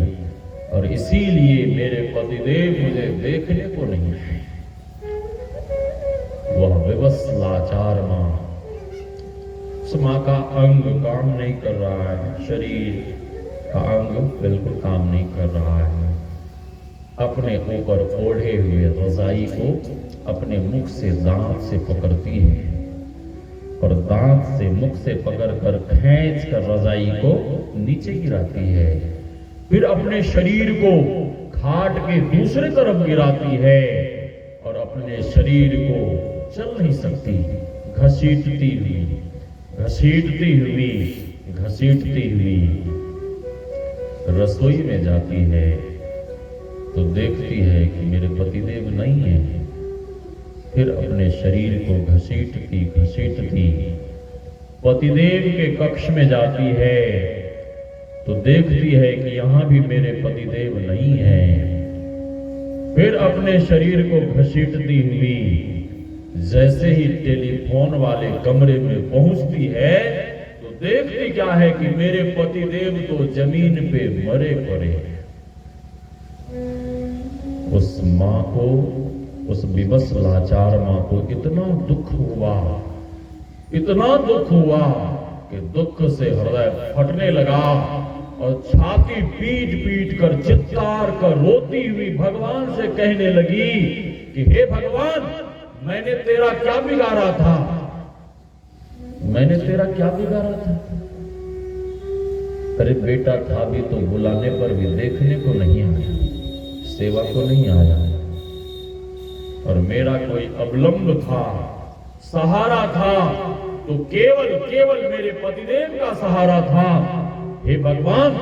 और इसीलिए मेरे पतिदेव मुझे देखने को नहीं आए। वह विवश लाचार मां, उस मां का अंग काम नहीं कर रहा है, शरीर का अंग बिल्कुल काम नहीं कर रहा है। अपने ऊपर ओढ़े हुए रजाई को अपने मुख से, दांत से पकड़ती है, और दांत से, मुख से पकड़कर खींच कर रजाई को नीचे गिराती है। फिर अपने शरीर को खाट के दूसरे तरफ गिराती है, और अपने शरीर को चल नहीं सकती, घसीटती हुई, घसीटती हुई, घसीटती हुई रसोई में जाती है। तो देखती है कि मेरे पतिदेव नहीं है। फिर अपने शरीर को घसीटती घसीटती पतिदेव के कक्ष में जाती है, तो देखती है कि यहां भी मेरे पतिदेव नहीं है। फिर अपने शरीर को घसीटती हुई जैसे ही टेलीफोन वाले कमरे में पहुंचती है, तो देखती क्या है कि मेरे पतिदेव तो जमीन पे मरे पड़े। उस मां को, उस विवश लाचार मां को इतना दुख हुआ, इतना दुख हुआ कि दुख से हृदय फटने लगा, और छाती पीट पीट कर, चित्कार कर रोती हुई भगवान से कहने लगी कि हे भगवान, मैंने तेरा क्या बिगाड़ा था? मैंने तेरा क्या बिगाड़ा था? अरे बेटा था भी तो बुलाने पर भी देखने को नहीं आया, सेवा को नहीं आया, और मेरा कोई अवलंब था, सहारा था, तो केवल केवल मेरे पतिदेव का सहारा था। हे भगवान,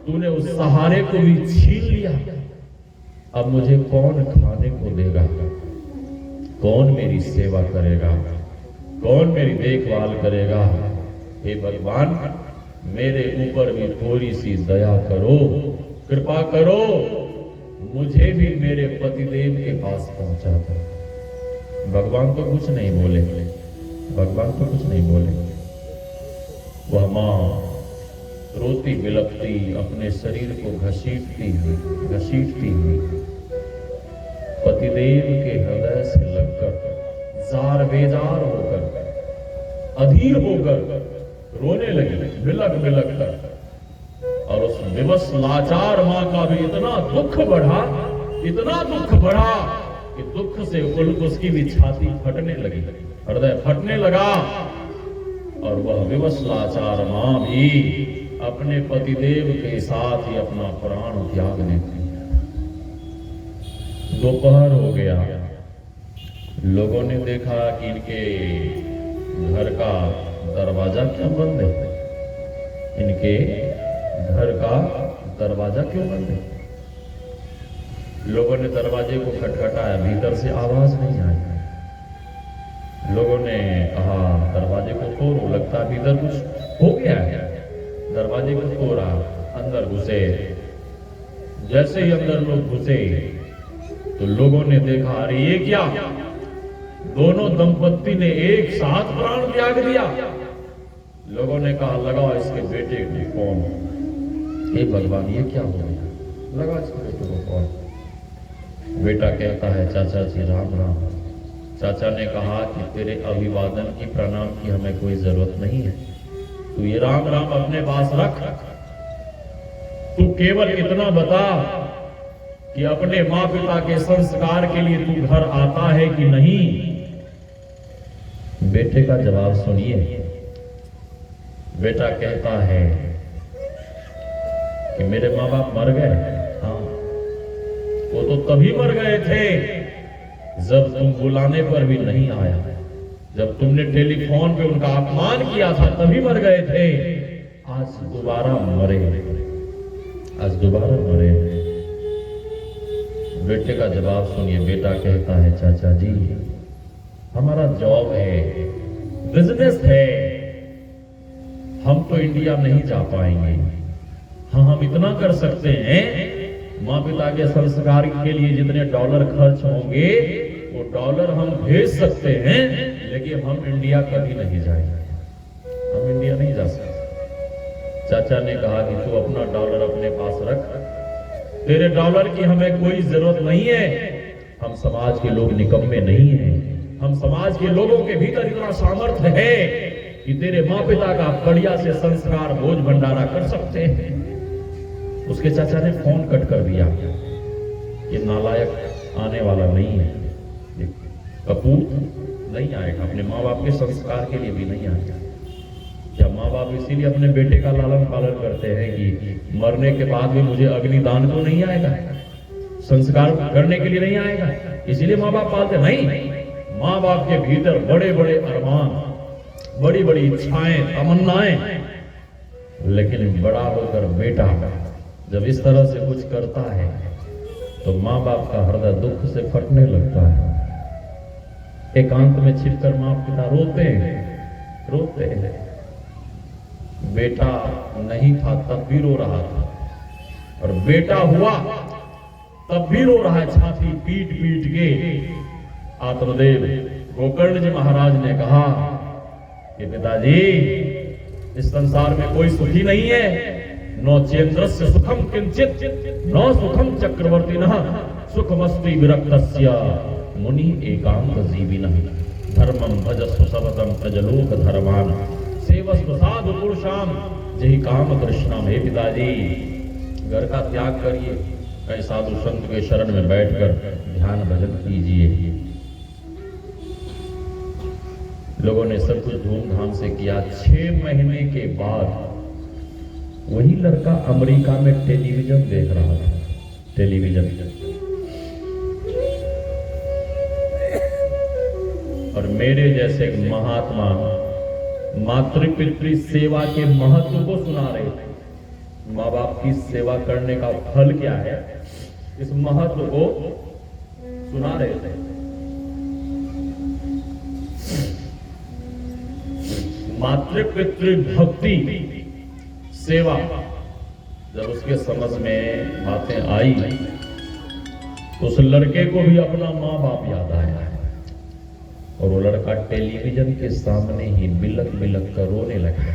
तूने उस सहारे को भी छीन लिया। अब मुझे कौन खाने को देगा? कौन मेरी सेवा करेगा? कौन मेरी देखभाल करेगा? हे भगवान, मेरे ऊपर भी थोड़ी सी दया करो, कृपा करो। मुझे भी मेरे पतिदेव के पास पहुंचा दो। भगवान तो कुछ नहीं बोले, भगवान तो कुछ नहीं बोले। वह मां रोती बिलखती अपने शरीर को घसीटती हुई पतिदेव के हृदय से लगकर जार बेजार होकर, अधीर होकर रोने लगी, बिलख बिलख कर। और उस विवश लाचार मां का भी इतना दुख बढ़ा कि दुख से उसकी भी छाती फटने लगी, हृदय फटने लगा। और वह विवश लाचार मां भी अपने पतिदेव के साथ ही अपना प्राण त्याग देती। दोपहर हो गया, लोगों ने देखा कि इनके घर का दरवाजा क्यों बंद है, इनके घर का दरवाजा क्यों बंद है। लोगों ने दरवाजे को खटखटाया, भीतर से आवाज नहीं आई। लोगों ने कहा दरवाजे को तोड़ो, लगता भीतर कुछ हो गया है। दरवाजे को तोड़ा, अंदर घुसे। जैसे ही अंदर लोग घुसे तो लोगों ने देखा, अरे ये क्या, दोनों दंपत्ति ने एक साथ प्राण त्याग दिया। लोगों ने कहा लगाओ इसके बेटे को फोन। हे भगवान, ये क्या हो गया, लगा इसके बेटे को फोन। बेटा कहता है चाचा जी राम राम। चाचा ने कहा कि तेरे अभिवादन की प्रणाम की हमें कोई जरूरत नहीं है, तू ये राम राम अपने पास रख। तू केवल इतना बता कि अपने माँ पिता के संस्कार के लिए तू घर आता है कि नहीं। बेटे का जवाब सुनिए। बेटा कहता है कि मेरे माँ बाप मर गए। हाँ, वो तो तभी मर गए थे जब तुम बुलाने पर भी नहीं आया, जब तुमने टेलीफोन पे उनका अपमान किया था तभी मर गए थे। आज दोबारा मरे, आज दोबारा मरे। बेटे का जवाब सुनिए। बेटा कहता है चाचा जी हमारा जॉब है, बिजनेस है, हम तो इंडिया नहीं जा पाएंगे। हाँ, हम इतना कर सकते हैं, माँ पिता के संस्कार के लिए जितने डॉलर खर्च होंगे वो डॉलर हम भेज सकते हैं, लेकिन हम इंडिया कभी नहीं जाएंगे, हम इंडिया नहीं जा सकते। चाचा ने कहा कि तू अपना डॉलर अपने पास रख, तेरे डॉलर की हमें कोई जरूरत नहीं है। हम समाज के लोग निकम्मे नहीं हैं, हम समाज के लोगों के भीतर इतना सामर्थ्य है कि तेरे माँ पिता का बढ़िया से संस्कार भोज भंडारा कर सकते हैं। उसके चाचा ने फोन कट कर दिया। ये नालायक आने वाला नहीं है, ये कपूत नहीं आएगा, अपने माँ बाप के संस्कार के लिए भी नहीं आएगा। क्या माँ बाप इसीलिए अपने बेटे का लालन पालन करते हैं कि मरने के बाद भी मुझे अग्निदान को नहीं आएगा, संस्कार करने के लिए नहीं आएगा, इसीलिए माँ बाप पालते नहीं। माँ बाप के भीतर बड़े बड़े अरमान, बड़ी बड़ी इच्छाएं, तमन्नाएं, लेकिन बड़ा होकर बेटा जब इस तरह से कुछ करता है तो माँ बाप का हृदय दुख से फटने लगता है। एकांत में छिपकर माँ पिता रोते हैं। बेटा नहीं था तब भी रो रहा था, और बेटा हुआ तब भी रो रहा है, छाती पीट पीट के। आत्मदेव गोकर्ण जी महाराज ने कहा कि पिताजी इस संसार में कोई सुखी नहीं है, नो चेन्द्रस्य सुखम किंचित नो सुखम चक्रवर्तिनः सुखमस्ति विरक्तस्य मुनि एकांत जीविनः धर्मम भजस्व सबतम प्रजलोक धर्मान सेवस्व साधु पुरुषाम जहि काम कृष्णा। हे पिताजी घर का त्याग करिए, कई साधु संत के शरण में बैठकर ध्यान भजन कीजिए। लोगों ने सब कुछ धूमधाम से किया। 6 महीने के बाद वही लड़का अमेरिका में टेलीविजन देख रहा था, टेलीविजन, और मेरे जैसे महात्मा मातृपितृ सेवा के महत्व को सुना रहे थे। माँ बाप की सेवा करने का फल क्या है, इस महत्व को सुना रहे थे। मातृपितृ भक्ति सेवा जब उसके समझ में बातें आई उस लड़के को भी अपना माँ बाप याद आया और वो लड़का टेलीविजन के सामने ही बिलक बिलक कर रोने लगा।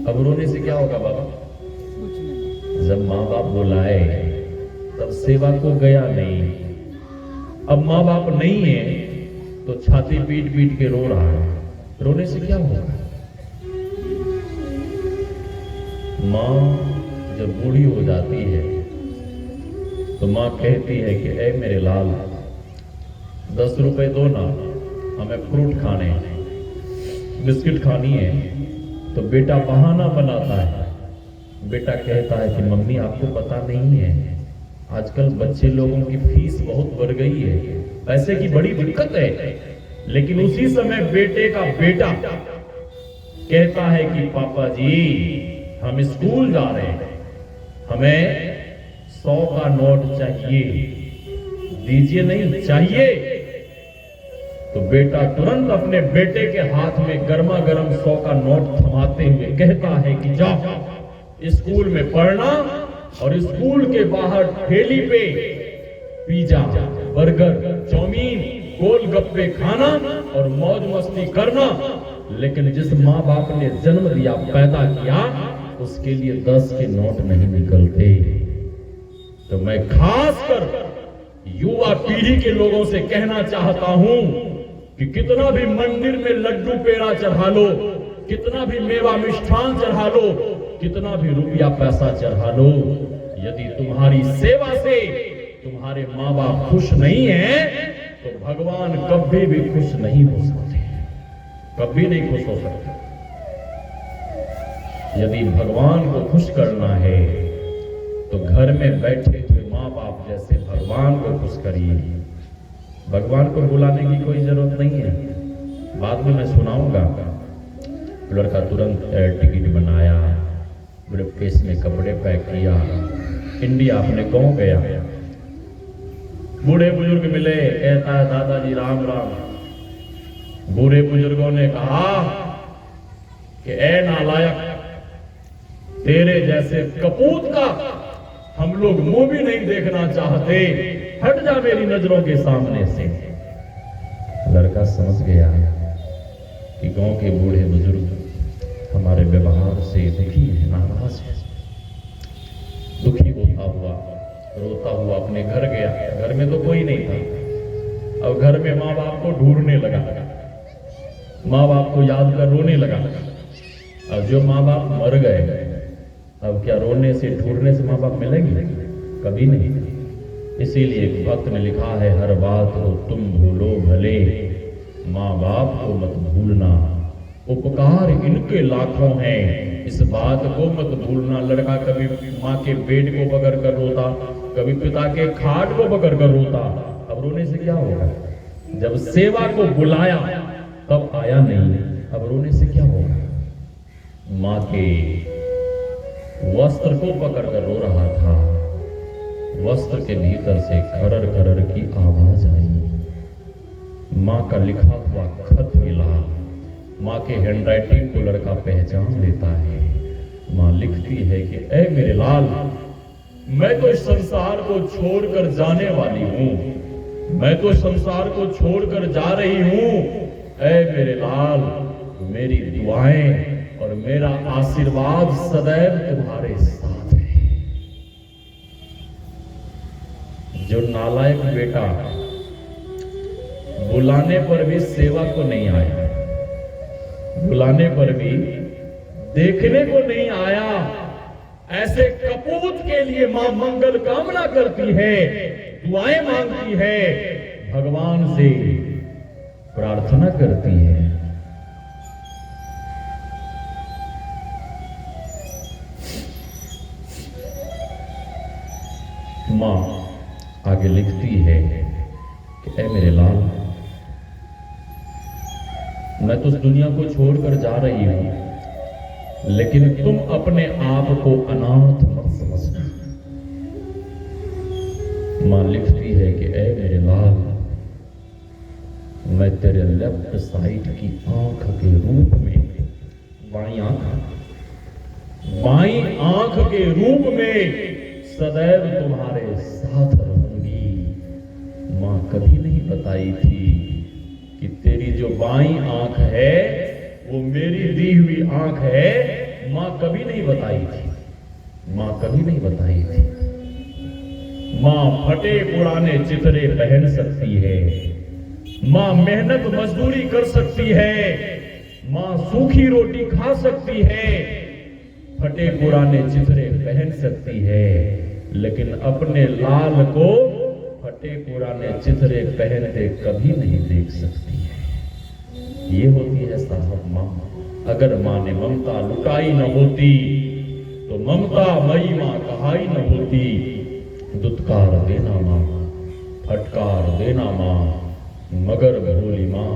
अब रोने से क्या होगा बाबा? जब माँ बाप बुलाए तब सेवा को गया नहीं, अब माँ बाप नहीं है तो छाती पीट पीट के रो रहा है। रोने से क्या होगा? माँ जब बूढ़ी हो जाती है तो माँ कहती है कि ऐ मेरे लाल 10 रुपए दो ना, हमें फ्रूट खाने, बिस्किट खानी है। तो बेटा बहाना बनाता है। बेटा कहता है कि मम्मी आपको पता नहीं है, आजकल बच्चे लोगों की फीस बहुत बढ़ गई है, पैसे की बड़ी दिक्कत है। लेकिन उसी समय बेटे का बेटा कहता है कि पापा जी हम स्कूल जा रहे हैं, हमें 100 का नोट चाहिए, दीजिए नहीं चाहिए। तो बेटा तुरंत अपने बेटे के हाथ में गर्मा गर्म 100 का नोट थमाते हुए कहता है कि जाओ स्कूल में पढ़ना और स्कूल के बाहर ठेली पे पिज्जा, बर्गर, चाउमीन, गोलगप्पे खाना और मौज मस्ती करना। लेकिन जिस माँ बाप ने जन्म दिया, पैदा किया, उसके लिए 10 के नोट नहीं निकलते। तो मैं खासकर युवा पीढ़ी के लोगों से कहना चाहता हूं कि कितना भी मंदिर में लड्डू पेड़ा चढ़ा लो, कितना भी मेवा मिष्ठान चढ़ा लो, कितना भी रुपया पैसा चढ़ा लो, यदि तुम्हारी सेवा से तुम्हारे माँ बाप खुश नहीं हैं तो भगवान कभी भी खुश नहीं हो सकते, कभी नहीं खुश हो सकते। यदि भगवान को खुश करना है तो घर में बैठे हुए माँ बाप जैसे भगवान को खुश करिए। भगवान को बुलाने की कोई जरूरत नहीं है, बाद में मैं सुनाऊंगा। लड़का तुरंत एयर टिकट बनाया, ब्रीफकेस में कपड़े पैक किया, इंडिया अपने गांव गया। बूढ़े बुजुर्ग मिले, कहता है दादाजी राम राम। बूढ़े बुजुर्गों ने कहा कि ए नालायक, तेरे जैसे कपूत का हम लोग मुंह भी नहीं देखना चाहते, हट जा मेरी नजरों के सामने से। लड़का समझ गया कि गांव के बूढ़े बुजुर्ग हमारे व्यवहार से दुखी है, नाराज है। दुखी होता हुआ रोता हुआ अपने घर गया। घर में तो कोई नहीं था। अब घर में माँ बाप को ढूंढने लगा, माँ बाप को याद कर रोने लगा। अब जो माँ बाप मर गए, अब क्या रोने से ढूंढने से माँ बाप मिलेंगे? कभी नहीं। इसीलिए एक भक्त ने लिखा है, हर बात को तुम भूलो भले, माँ बाप को मत भूलना, उपकार इनके लाखों हैं, इस बात को मत भूलना। लड़का कभी माँ के बेड को पकड़ कर रोता, कभी पिता के खाट को पकड़ कर रोता। अब रोने से क्या होगा? जब सेवा को बुलाया तब आया नहीं, अब रोने से क्या होगा? माँ के वस्त्र को पकड़ कर रो रहा था, वस्त्र के भीतर से खरर खरर की आवाज आई। माँ का लिखा हुआ खत मिला। माँ के हैंडराइटिंग को लड़का पहचान लेता है। माँ लिखती है कि ऐ मेरे लाल, मैं तो इस संसार को छोड़कर जाने वाली हूँ, मैं तो संसार को छोड़कर जा रही हूँ। ऐ मेरे लाल, मेरी दुआएं और मेरा आशीर्वाद सदैव तुम्हारे साथ है। जो नालायक बेटा बुलाने पर भी सेवा को नहीं आया, बुलाने पर भी देखने को नहीं आया, ऐसे कपूत के लिए मां मंगल कामना करती है, दुआएं मांगती है, भगवान से प्रार्थना करती है। मां आगे लिखती है कि ऐ मेरे लाल, मैं तो इस दुनिया को छोड़कर जा रही हूं, लेकिन तुम अपने आप को अनाथ मत समझना। मां लिखती है कि ऐ मेरे लाल, मैं तेरे लेफ्ट साइड की आंख के रूप में, बाईं आंख के रूप में सदैव तुम्हारे साथ रहूंगी। माँ कभी नहीं बताई थी कि तेरी जो बाईं आंख है वो मेरी दी हुई आंख है। माँ कभी नहीं बताई थी, माँ कभी नहीं बताई थी। माँ फटे पुराने चिथड़े पहन सकती है, माँ मेहनत मजदूरी कर सकती है, माँ सूखी रोटी खा सकती है, फटे पुराने चिथड़े पहन सकती है, लेकिन अपने लाल को फटे पुराने चिथड़े पहनते कभी नहीं देख सकती है। ये होती है साहब माँ। अगर माँ ने ममता लुटाई न होती तो ममता मई माँ कहाई न होती। दुत्कार देना माँ, फटकार देना माँ, मगर भोली माँ,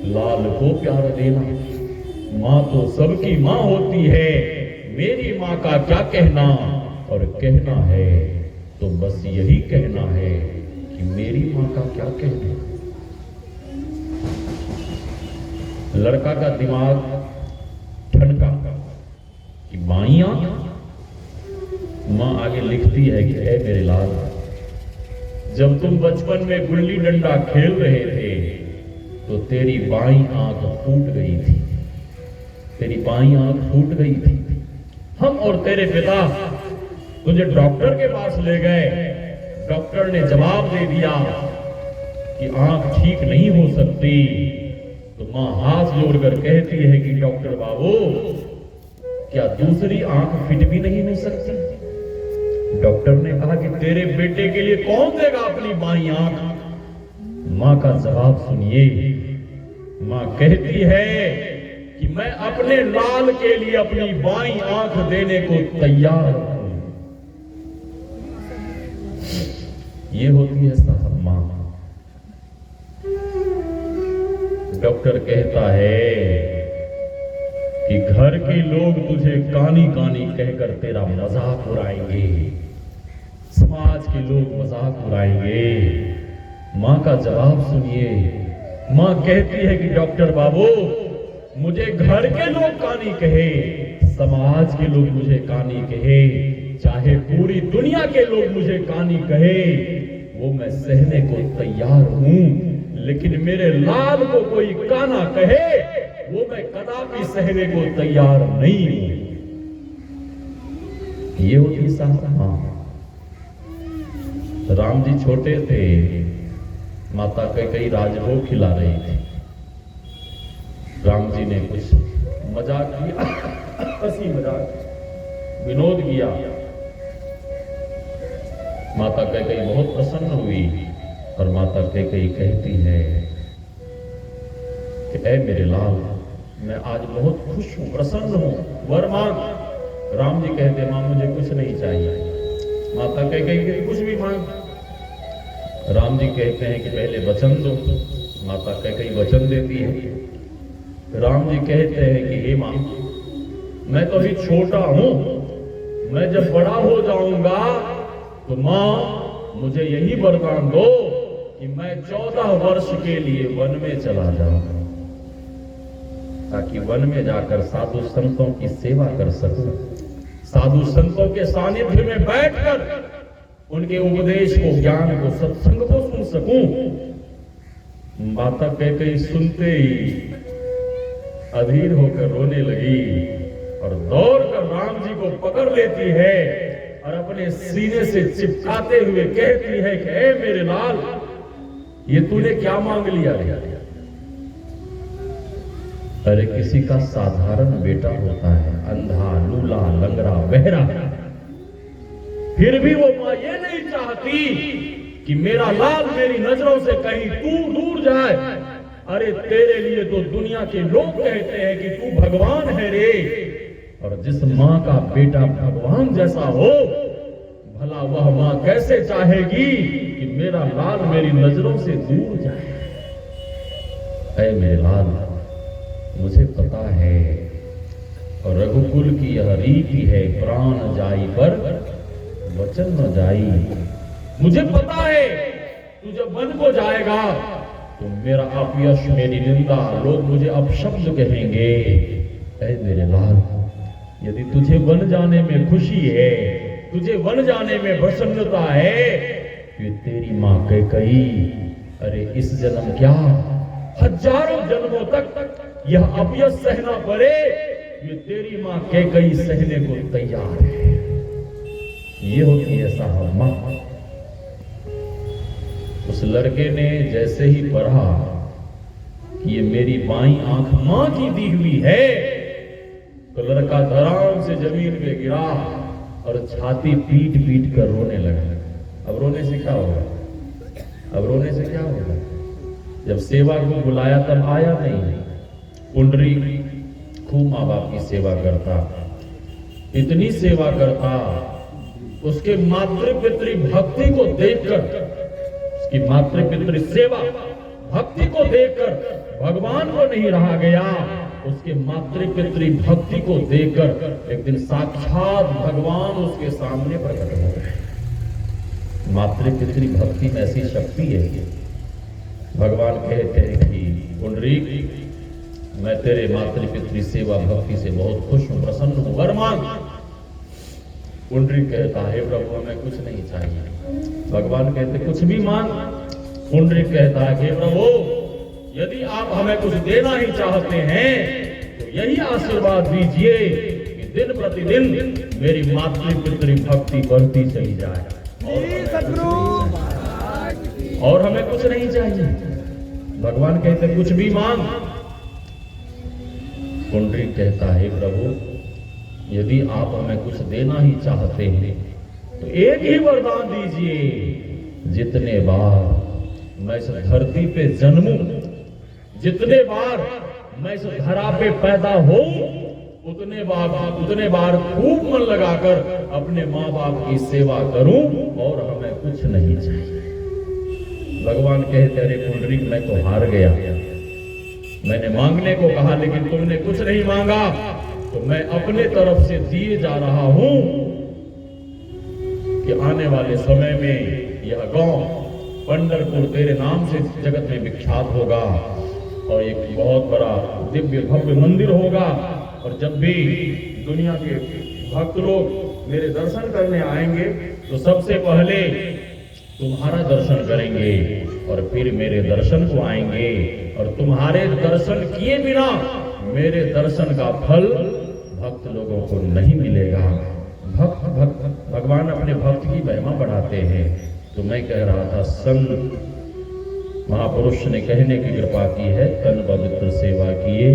लाल को प्यार देना। माँ तो सबकी माँ होती है, मेरी माँ का क्या कहना। और कहना है तो बस यही कहना है कि मेरी माँ का क्या कहना। लड़का का दिमाग ठनका कि बाईं आंख। माँ आगे लिखती है कि ऐ मेरे लाल, जब तुम बचपन में गुल्ली डंडा खेल रहे थे तो तेरी बाईं आंख फूट गई थी, तेरी बाईं आंख फूट गई थी। हम और तेरे पिता तुझे डॉक्टर के पास ले गए। डॉक्टर ने जवाब दे दिया कि आंख ठीक नहीं हो सकती। तो मां हाथ जोड़कर कहती है कि डॉक्टर बाबू, क्या दूसरी आंख फिट भी नहीं हो सकती? डॉक्टर ने कहा कि तेरे बेटे के लिए कौन देगा अपनी बाईं आंख? मां का जवाब सुनिए। मां कहती है कि मैं अपने लाल के लिए अपनी बाईं आंख देने को तैयार हूं। ये होती है साहब मां। डॉक्टर कहता है कि घर के लोग तुझे कानी कानी कहकर तेरा मजाक उड़ाएंगे, समाज के लोग मजाक उड़ाएंगे। मां का जवाब सुनिए। मां कहती है कि डॉक्टर बाबू, मुझे घर के लोग कानी कहे, समाज के लोग मुझे कानी कहे, चाहे पूरी दुनिया के लोग मुझे कानी कहे, वो मैं सहने को तैयार हूं। लेकिन मेरे लाल को कोई काना कहे, वो मैं कदापि सहने को तैयार नहीं हूं। ये होती साहब मां। राम जी छोटे थे, माता कैकेयी राजभोग खिला रही थी। राम जी ने कुछ मजाक किया, हंसी मजाक विनोद किया। माता कैकेयी बहुत प्रसन्न हुई और माता कैकेयी कहती है कि ऐ मेरे लाल, मैं आज बहुत खुश हूं, प्रसन्न हूं, वर मांग। राम जी कहते मां मुझे कुछ नहीं चाहिए। माता कैकेयी कहती कुछ भी मांग। राम जी कहते हैं कि पहले वचन दो। माता कैकेयी वचन देती है। राम जी कहते हैं कि हे मां, मैं तो अभी छोटा हूं, मैं जब बड़ा हो जाऊंगा तो मां मुझे यही वरदान दो कि मैं 14 वर्ष के लिए वन में चला जाऊंगा, ताकि वन में जाकर साधु संतों की सेवा कर सकूं, साधु संतों के सानिध्य में बैठकर उनके उपदेश को, ज्ञान को, सत्संग को सुन सकूं। माता कैकेयी सुनते ही अधीर होकर रोने लगी और दौड़कर राम जी को पकड़ लेती है और अपने सीने से चिपकाते हुए कहती है कि ऐ मेरे लाल, ये तूने क्या मांग लिया रे? अरे किसी का साधारण बेटा होता है, अंधा, लूला, लंगड़ा, बहरा, फिर भी वो मां ये नहीं चाहती कि मेरा लाल मेरी नजरों से कहीं दूर जाए। अरे तेरे लिए तो दुनिया के लोग कहते हैं कि तू भगवान है रे। और जिस मां का बेटा भगवान जैसा हो, भला वह मां कैसे चाहेगी कि मेरा लाल मेरी नजरों से दूर जाए? ऐ मेरे लाल, मुझे पता है और रघुकुल की यह रीति है, प्राण जाई पर वचन न जाई। मुझे पता है तू जब वन को जाएगा तो मेरा अपयश, मेरी निंदा, लोग मुझे अपशब्द कहेंगे। ऐ मेरे लाल, यदि तुझे वन जाने में खुशी है, तुझे वन जाने में प्रसन्नता है, कि तेरी माँ कैकई, अरे इस जन्म क्या हजारों जन्मों तक यह अपयश सहना पड़े, ये तेरी माँ कैकई सहने को तैयार है। ये होती है साहब माँ। उस लड़के ने जैसे ही पढ़ा कि ये मेरी बाईं आंख मां की दी हुई है, तो लड़का धड़ाम से जमीन पे गिरा और छाती पीट पीट कर रोने लगा। अब रोने से क्या होगा? अब रोने से क्या होगा? जब सेवा को बुलाया तब आया नहीं। पुंडरी खूब माँ बाप की सेवा करता, इतनी सेवा करता, उसके मातृपितृ भक्ति को देखकर, उसकी मातृपितृ सेवा भक्ति को देखकर भगवान को नहीं रहा गया। उसके मातृपितृ भक्ति को देखकर एक दिन साक्षात भगवान उसके सामने प्रकट हो गए। मातृपितृ भक्ति में ऐसी शक्ति है। भगवान कहते हैं कि पुंडरीक, मैं तेरे मातृपितृ सेवा भक्ति से बहुत खुश हूं, प्रसन्न हूं, वर मांग। पुंडरीक कहता है प्रभु हमें कुछ नहीं चाहिए। भगवान कहते कुछ भी मांग। पुंडरीक कहता है कि प्रभु यदि आप हमें कुछ देना ही चाहते हैं तो यही आशीर्वाद दीजिए कि दिन प्रतिदिन मेरी मातृपितृ भक्ति बढ़ती चली जाए, और हमें कुछ नहीं चाहिए। भगवान कहते कुछ भी मांग। पुंडरीक कहता है प्रभु यदि आप हमें कुछ देना ही चाहते हैं तो एक ही वरदान दीजिए, जितने बार मैं इस धरती पे जन्मूं, जितने बार मैं इस धरा पे पैदा हो, उतने बार खूब मन लगाकर अपने माँ बाप की सेवा करूं, और हमें कुछ नहीं चाहिए। भगवान कहते अरे पुंडरीक मैं तो हार गया, मैंने मांगने को कहा लेकिन तुमने कुछ नहीं मांगा, तो मैं अपने तरफ से दिए जा रहा हूं कि आने वाले समय में यह गांव पंढरपुर तेरे नाम से जगत में विख्यात होगा, और एक बहुत बड़ा दिव्य भव्य मंदिर होगा, और जब भी दुनिया के भक्त लोग मेरे दर्शन करने आएंगे तो सबसे पहले तुम्हारा दर्शन करेंगे और फिर मेरे दर्शन को आएंगे, और तुम्हारे दर्शन किए बिना मेरे दर्शन का फल भक्त लोगों को नहीं मिलेगा। भगवान अपने भक्त की महिमा बढ़ाते हैं। तो मैं कह रहा था संत महापुरुष ने कहने की कृपा की है, तन पवित्र सेवा किए,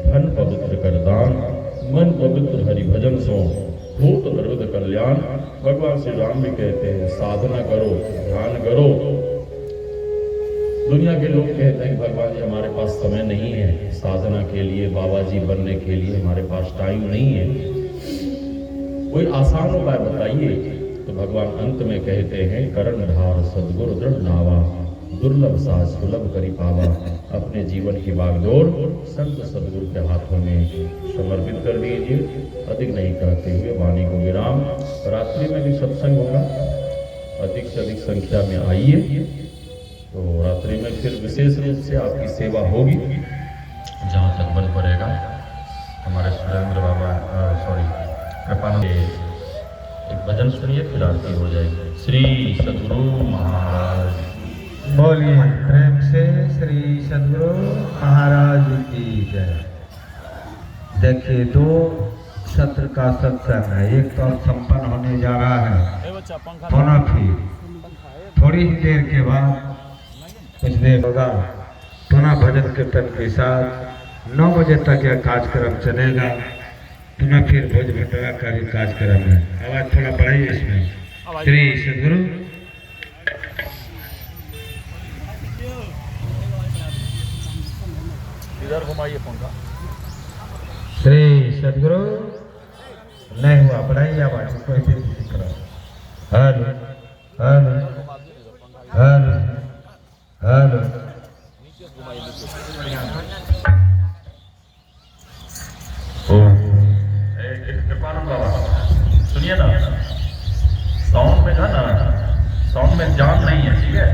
धन पवित्र कर दान, मन पवित्र हरि भजन सो, भूत प्रवृत्त कल्याण। भगवान श्री राम भी कहते हैं साधना करो, ध्यान करो। दुनिया के लोग कहते हैं भगवान जी हमारे पास समय नहीं है साधना के लिए, बाबा जी बनने के लिए हमारे पास टाइम नहीं है, कोई आसान उपाय बताइए। तो भगवान अंत में कहते हैं कर्णधार सद्गुरु दृढ़ नावा, दुर्लभ साज सुलभ करी पावा। अपने जीवन की बागडोर संत सद्गुरु के हाथों में समर्पित कर दीजिए। अधिक नहीं कहते हुए वाणी को विराम। रात्रि में भी सत्संग होगा, अधिक से अधिक संख्या में आइए। तो रात्रि में फिर विशेष रूप से आपकी सेवा होगी जहाँ तक बन पड़ेगा। हमारे सुरेंद्र बाबा कृपानंद एक भजन सुनिए, फिर आरती हो जाएगी। श्री सद्गुरु महाराज बोलिए प्रेम से श्री सद्गुरु महाराज की जय। देखिए दो सत्र का सत्संग है, एक तो संपन्न होने जा रहा है पुनः फिर थोड़ी ही देर के बाद कुछ देर होगा पुनः भजन कीर्तन के साथ 9 बजे तक यह कार्यक्रम चलेगा। पुनः फिर भोज भंडारा का भी कार्यक्रम है। आवाज थोड़ा बढ़ाइए इसमें। श्री सद्गुरु इधर घुमाइए पंखा। श्री सद्गुरु नहीं हुआ, बढ़ाइए आवाज इसको ऐसे करो। Hello hello hello hello. Kripanand Baba सुनिए ना, साउंड में था ना, साउंड में जान नहीं है, ठीक है?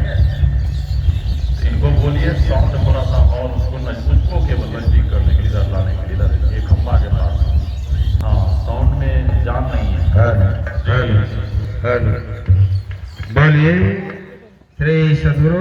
तो इनको बोलिए साउंड थोड़ा सा और उसको केवल नजदीक करने के लिए, इधर लाने के लिए, इधर ये खंबा के पास। हाँ, साउंड में जान नहीं है। हेलो हेलो हेलो बोलिए सद्गुरु